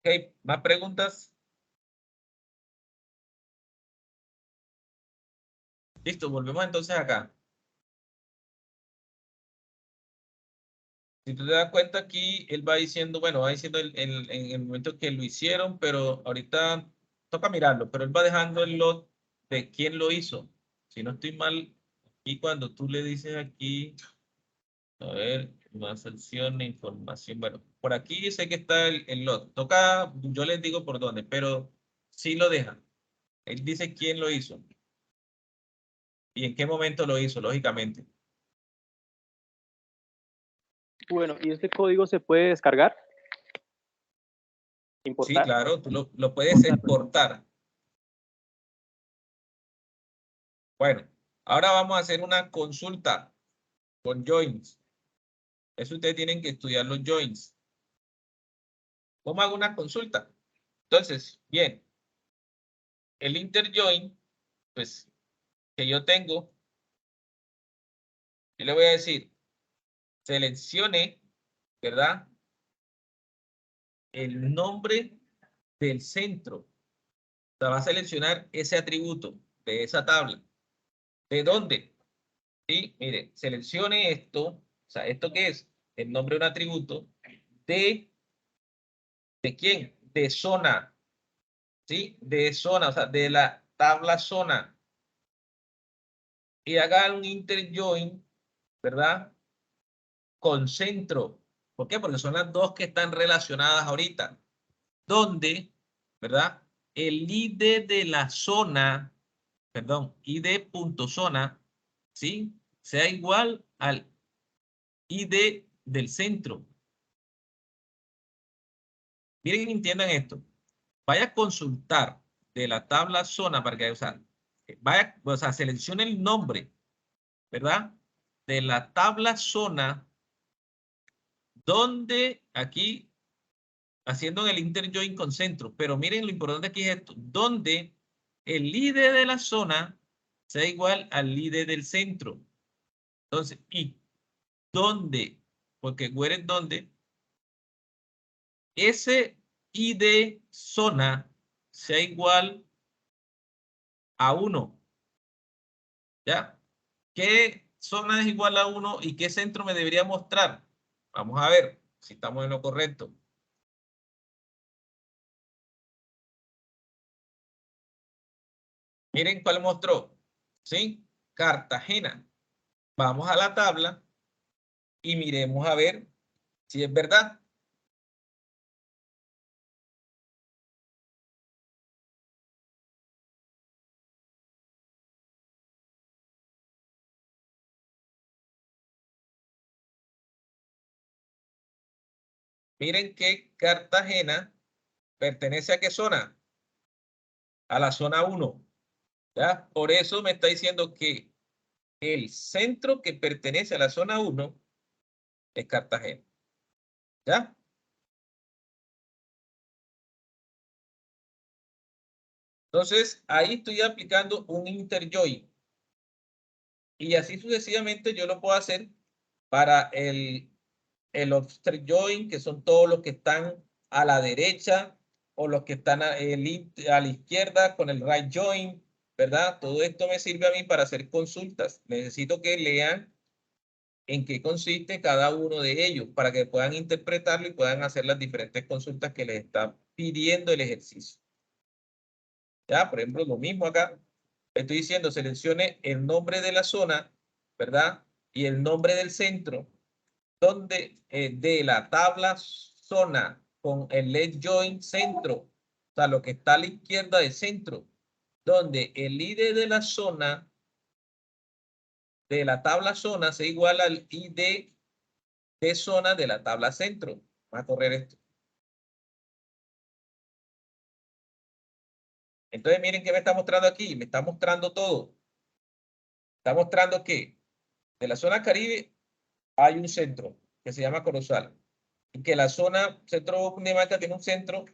Ok, ¿más preguntas? Listo, volvemos entonces acá. Si tú te das cuenta aquí, él va diciendo, bueno, va diciendo en el momento que lo hicieron, pero ahorita toca mirarlo, pero él va dejando el lot de quién lo hizo. Si no estoy mal, y cuando tú le dices aquí, a ver, más acción e información, bueno, por aquí sé que está el lot. Toca, yo les digo por dónde, pero sí lo deja. Él dice quién lo hizo y en qué momento lo hizo, lógicamente. Bueno, ¿y este código se puede descargar? Sí, ¿Importar? claro, tú lo puedes exportar. Bueno, ahora vamos a hacer una consulta con joins. Eso ustedes tienen que estudiar los joins. ¿Cómo hago una consulta? Entonces, bien, el interjoin, pues, que yo tengo, yo le voy a decir, seleccione, ¿verdad? El nombre del centro. O sea, va a seleccionar ese atributo de esa tabla. ¿De dónde? Sí, mire, seleccione esto. O sea, ¿esto qué es? El nombre de un atributo ¿de quién? De zona. ¿Sí? De zona, o sea, de la tabla zona. Y haga un interjoin, ¿verdad? Con centro. ¿Por qué? Porque son las dos que están relacionadas ahorita. Donde, ¿verdad? El ID de la zona, perdón, ID.zona, ¿sí? Sea igual al ID del centro. Miren y entiendan esto. Vaya a consultar de la tabla zona para que, o sea, seleccione el nombre, ¿verdad? De la tabla zona donde aquí haciendo el interjoin con centro, pero miren lo importante aquí es esto, donde el ID de la zona sea igual al ID del centro. Entonces, ¿y dónde? Porque where es donde ese ID zona sea igual a 1. ¿Ya? ¿Qué zona es igual a 1 y qué centro me debería mostrar? Vamos a ver si estamos en lo correcto. Miren cuál mostró. ¿Sí? Cartagena. Vamos a la tabla y miremos a ver si es verdad. Miren que Cartagena pertenece a qué zona? A la zona 1. ¿Ya? Por eso me está diciendo que el centro que pertenece a la zona 1 es Cartagena. ¿Ya? Entonces, ahí estoy aplicando un interjoin. Y así sucesivamente yo lo puedo hacer para el offset join, que son todos los que están a la derecha o los que están a la izquierda con el right join, ¿verdad? Todo esto me sirve a mí para hacer consultas. Necesito que lean en qué consiste cada uno de ellos para que puedan interpretarlo y puedan hacer las diferentes consultas que les está pidiendo el ejercicio. Ya, por ejemplo, lo mismo acá. Estoy diciendo, seleccione el nombre de la zona, ¿verdad? Y el nombre del centro, donde de la tabla zona con el left join centro, o sea, lo que está a la izquierda del centro, donde el ID de la zona, de la tabla zona, se iguala al ID de zona de la tabla centro. Vamos a correr esto. Entonces, miren qué me está mostrando aquí. Me está mostrando todo. Está mostrando que de la zona Caribe hay un centro que se llama Corozal. Y que la zona centro Cundinamarca tiene un centro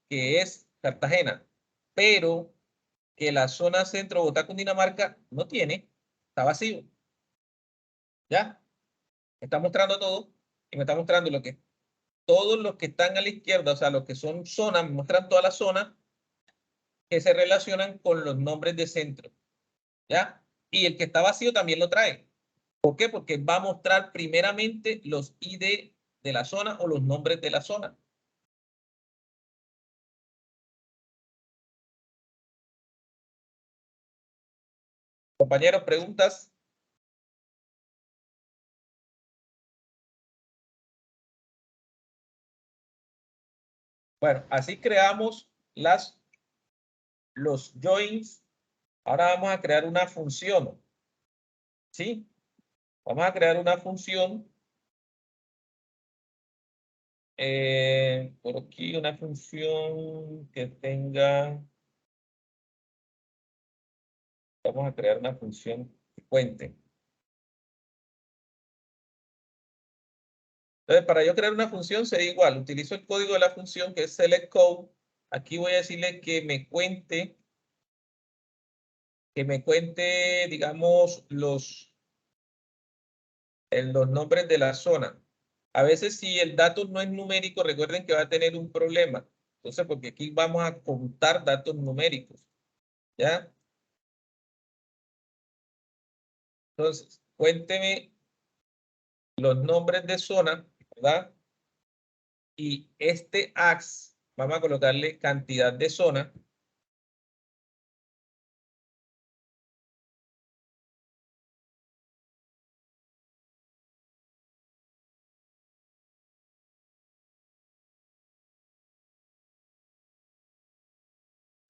que es Cartagena. Pero que la zona centro Bogotá Cundinamarca no tiene. Está vacío. ¿Ya? Me está mostrando todo. Y me está mostrando lo que todos los que están a la izquierda, o sea, los que son zonas, me muestran todas las zonas que se relacionan con los nombres de centro. ¿Ya? Y el que está vacío también lo trae. ¿Por qué? Porque va a mostrar primeramente los ID de la zona o los nombres de la zona. Compañeros, preguntas. Bueno, así creamos los joins. Ahora vamos a crear una función. ¿Sí? Vamos a crear una función. Por aquí una función que tenga. Vamos a crear una función que cuente. Entonces, para yo crear una función sería igual. Utilizo el código de la función que es select code. Aquí voy a decirle que me cuente, digamos, los nombres de la zona. A veces si el dato no es numérico, recuerden que va a tener un problema. Entonces, porque aquí vamos a contar datos numéricos. ¿Ya? Entonces, cuénteme los nombres de zona, ¿verdad? Y este ax, vamos a colocarle cantidad de zona.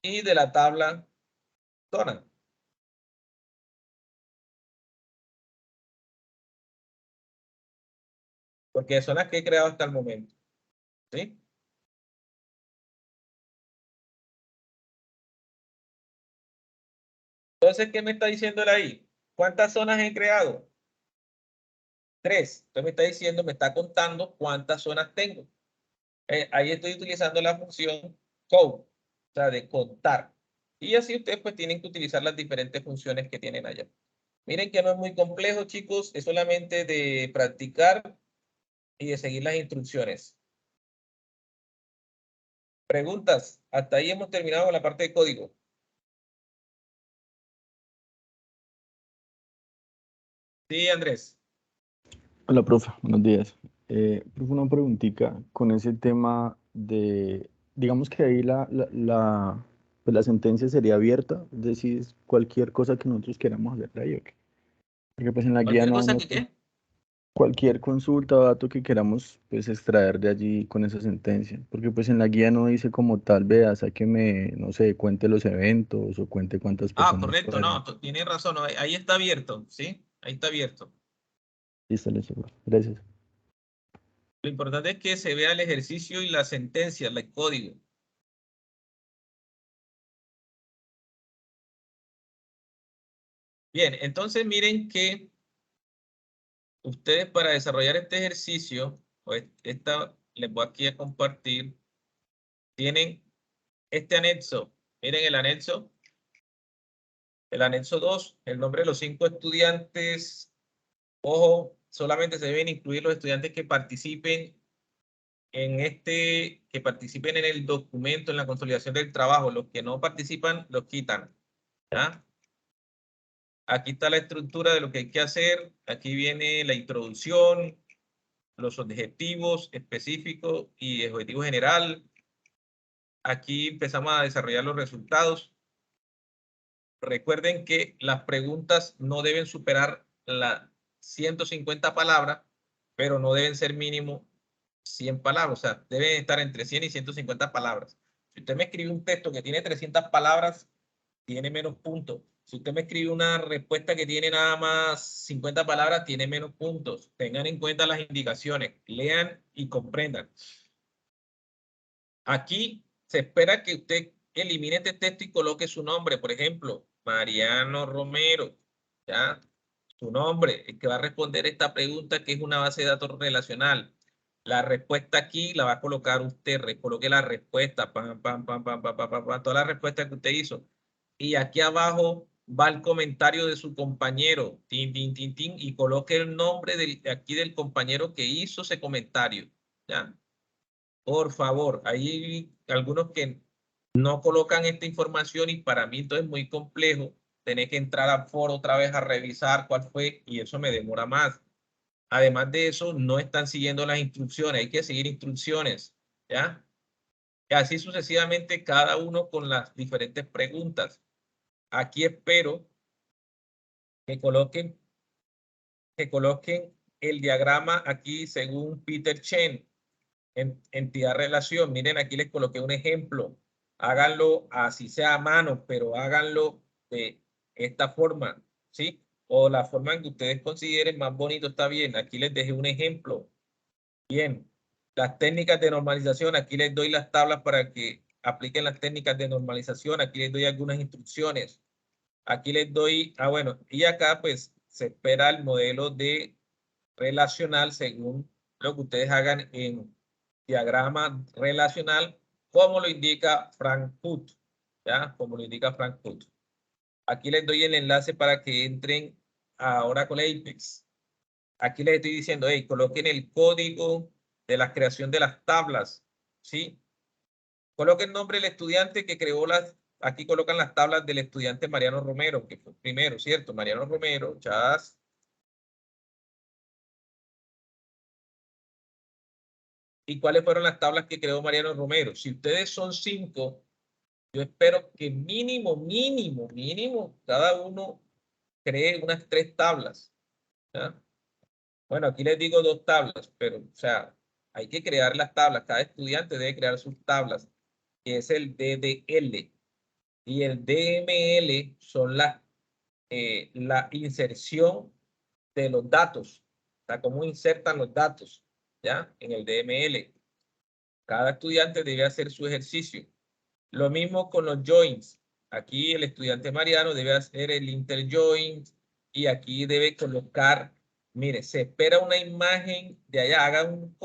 Y de la tabla zona. Porque son las que he creado hasta el momento. ¿Sí? Entonces, ¿qué me está diciendo él ahí? ¿Cuántas zonas he creado? 3. Entonces me está diciendo, me está contando cuántas zonas tengo. Ahí estoy utilizando la función count, o sea, de contar. Y así ustedes pues tienen que utilizar las diferentes funciones que tienen allá. Miren que no es muy complejo, chicos. Es solamente de practicar y de seguir las instrucciones. Preguntas. Hasta ahí hemos terminado con la parte de código. Sí, Andrés. Hola, profe, buenos días. Profe, una preguntita con ese tema de, digamos que ahí pues la sentencia sería abierta, es decir, cualquier cosa que nosotros queramos hacer de ahí, ¿ok? Porque pues en la guía ¿Cualquier no, cosa que qué? cualquier consulta o dato que queramos pues extraer de allí con esa sentencia, porque pues en la guía no dice como tal, vea, sáqueme, no sé, cuente los eventos o cuente cuántas Ah, personas correcto, fueron. no, tienes razón, no, ahí está abierto, ¿sí? Ahí está abierto. Listo, listo, profe. Gracias. Lo importante es que se vea el ejercicio y la sentencia, el código. Bien, entonces miren que ustedes para desarrollar este ejercicio, les voy aquí a compartir, tienen este anexo Miren el anexo. El anexo 2, el nombre de los 5 estudiantes. Ojo, solamente se deben incluir los estudiantes que participen en el documento, en la consolidación del trabajo. Los que no participan, los quitan. ¿Ya? Aquí está la estructura de lo que hay que hacer. Aquí viene la introducción, los objetivos específicos y objetivo general. Aquí empezamos a desarrollar los resultados. Recuerden que las preguntas no deben superar las 150 palabras, pero no deben ser mínimo 100 palabras. O sea, deben estar entre 100 y 150 palabras. Si usted me escribe un texto que tiene 300 palabras, tiene menos puntos. Si usted me escribe una respuesta que tiene nada más 50 palabras, tiene menos puntos. Tengan en cuenta las indicaciones. Lean y comprendan. Aquí se espera que usted elimine este texto y coloque su nombre. Por ejemplo, Mariano Romero. ¿Ya? Su nombre, el que va a responder esta pregunta, que es una base de datos relacional. La respuesta aquí la va a colocar usted. Coloque la respuesta. Pam, pam, pam, pam, pam, pam, pam, pam, toda la respuesta que usted hizo. Y aquí abajo va el comentario de su compañero. Tin, tin, tin, tin, y coloque el nombre aquí del compañero que hizo ese comentario. ¿Ya? Por favor, hay algunos que no colocan esta información y para mí entonces es muy complejo tener que entrar al foro otra vez a revisar cuál fue y eso me demora más. Además de eso, no están siguiendo las instrucciones. Hay que seguir instrucciones, ¿ya? Y así sucesivamente cada uno con las diferentes preguntas. Aquí espero que coloquen el diagrama aquí según Peter Chen. Entidad relación, miren, aquí les coloqué un ejemplo. Háganlo así sea a mano, pero háganlo de esta forma, ¿sí? O la forma en que ustedes consideren más bonito está bien. Aquí les dejé un ejemplo. Bien, las técnicas de normalización, aquí les doy las tablas para que apliquen las técnicas de normalización. Aquí les doy algunas instrucciones. Aquí les doy, bueno, y acá pues se espera el modelo de relacional según lo que ustedes hagan en diagrama relacional, como lo indica Frank Put, ¿ya? Como lo indica Frank Put. Aquí les doy el enlace para que entren a Oracle Apex. Aquí les estoy diciendo, hey, coloquen el código de la creación de las tablas, ¿sí? Coloquen el nombre del estudiante que creó aquí colocan las tablas del estudiante Mariano Romero, que fue primero, ¿cierto? Mariano Romero, chas. ¿Y cuáles fueron las tablas que creó Mariano Romero? Si ustedes son 5, yo espero que mínimo, cada uno cree unas 3 tablas. ¿Ya? Bueno, aquí les digo 2 tablas, pero, o sea, hay que crear las tablas. Cada estudiante debe crear sus tablas, que es el DDL. Y el DML son la inserción de los datos. O sea, cómo insertan los datos, ¿ya? En el DML. Cada estudiante debe hacer su ejercicio. Lo mismo con los joins. Aquí el estudiante Mariano debe hacer el interjoin y aquí debe colocar, mire, se espera una imagen de allá, haga un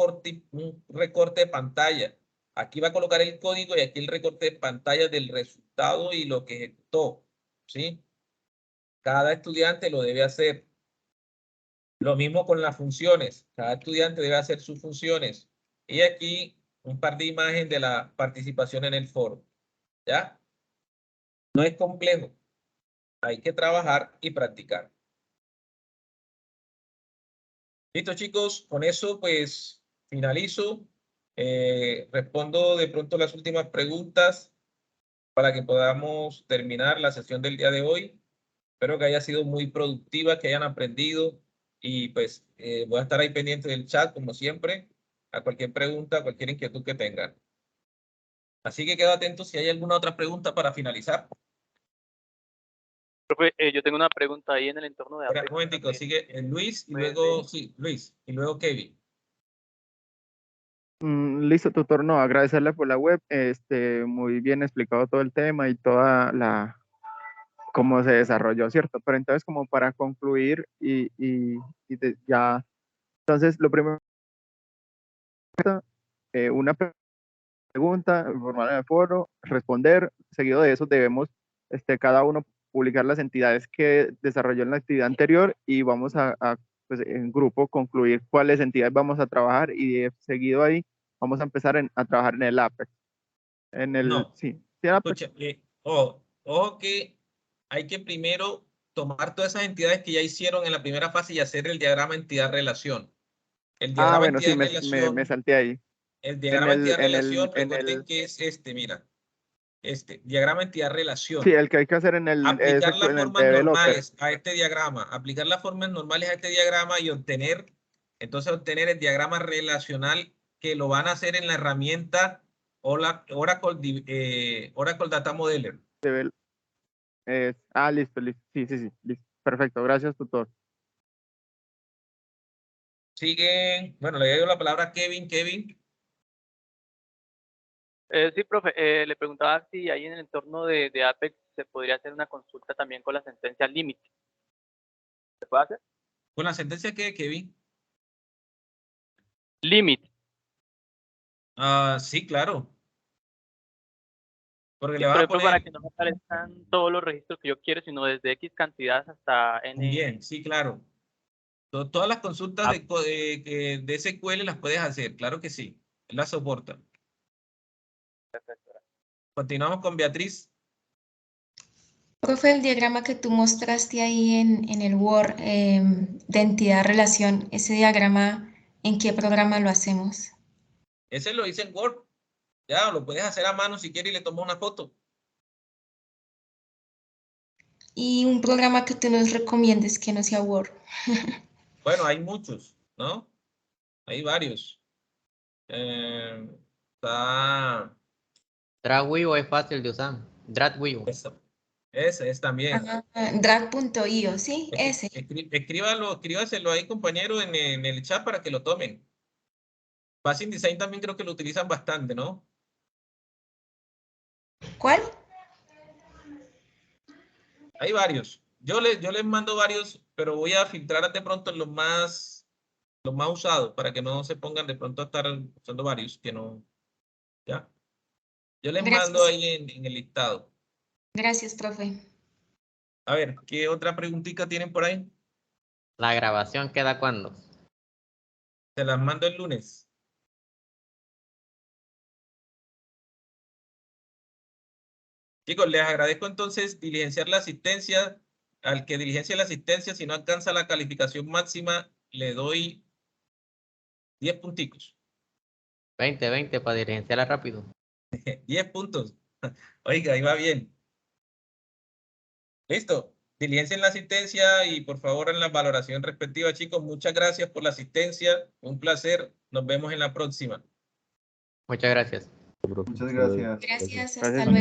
recorte de pantalla. Aquí va a colocar el código y aquí el recorte de pantalla del resultado y lo que ejecutó, ¿sí? Cada estudiante lo debe hacer. Lo mismo con las funciones. Cada estudiante debe hacer sus funciones. Y aquí un par de imágenes de la participación en el foro. ¿Ya? No es complejo. Hay que trabajar y practicar. Listo, chicos. Con eso, pues, finalizo. Respondo de pronto las últimas preguntas para que podamos terminar la sesión del día de hoy. Espero que haya sido muy productiva, que hayan aprendido. Y pues voy a estar ahí pendiente del chat, como siempre, a cualquier pregunta, cualquier inquietud que tengan. Así que quedo atento si hay alguna otra pregunta para finalizar. Profe, yo tengo una pregunta ahí en el entorno de Espera, Apex. un momentico, sigue Luis y luego, sí, Luis, y luego Kevin. Listo, tutor, no, agradecerle por la web, muy bien explicado todo el tema y toda cómo se desarrolló, ¿cierto? Pero entonces, como para concluir ya, entonces, lo primero, una pregunta, informar en el foro, responder. Seguido de eso debemos cada uno publicar las entidades que desarrolló en la actividad anterior y vamos pues, en grupo concluir cuáles entidades vamos a trabajar y seguido ahí vamos a empezar a trabajar en el Apex. No, sí, Apex. escucha, ojo que hay que primero tomar todas esas entidades que ya hicieron en la primera fase y hacer el diagrama entidad-relación. El diagrama Bueno, sí, entidad-relación. me salté ahí. El diagrama entidad-relación, recuerden que es mira. Diagrama entidad-relación. Sí, el que hay que hacer aplicar las formas developer. normales a este diagrama, aplicar las formas normales a este diagrama y obtener el diagrama relacional que lo van a hacer en la herramienta Oracle Data Modeler. Listo. Sí, listo. Perfecto, gracias, tutor. Siguen, bueno, le doy la palabra a Kevin. Sí, profe, le preguntaba si ahí en el entorno de Apex se podría hacer una consulta también con la sentencia límite. ¿Se puede hacer? ¿Con la sentencia qué, Kevin? Límite. Sí, claro. Porque Sí, le por va a ejemplo, poner... para que no me aparezcan todos los registros que yo quiero, sino desde X cantidad hasta N. Bien, sí, claro. Todas las consultas de SQL las puedes hacer, claro que sí. Las soporta. Perfecto. Continuamos con Beatriz. Profe, el diagrama que tú mostraste ahí en el Word de entidad-relación, ese diagrama, ¿en qué programa lo hacemos? Ese lo hice en Word. Ya, lo puedes hacer a mano si quieres y le tomas una foto. Y un programa que tú nos recomiendes que no sea Word. Bueno, hay muchos, ¿no? Hay varios. Está... DragWivo es fácil de usar. DragWivo. Ese es también. Drag.io, ¿sí? Ese. Escríbaselo ahí, compañero, en el chat para que lo tomen. Passing Design también creo que lo utilizan bastante, ¿no? ¿Cuál? Hay varios. Yo les mando varios, pero voy a filtrar de pronto los más usados para que no se pongan de pronto a estar usando varios que no. ¿Ya? Yo les mando ahí en el listado. Gracias, profe. A ver, ¿qué otra preguntita tienen por ahí? ¿La grabación queda cuándo? Se las mando el lunes. Chicos, les agradezco entonces diligenciar la asistencia. Al que diligencia la asistencia, si no alcanza la calificación máxima, le doy 10 punticos. 20 para diligenciarla rápido. 10 puntos. Oiga, ahí va bien. Listo. Diligencien la asistencia y por favor en la valoración respectiva, chicos. Muchas gracias por la asistencia. Un placer. Nos vemos en la próxima. Muchas gracias. Muchas gracias. Gracias, hasta Gracias. luego.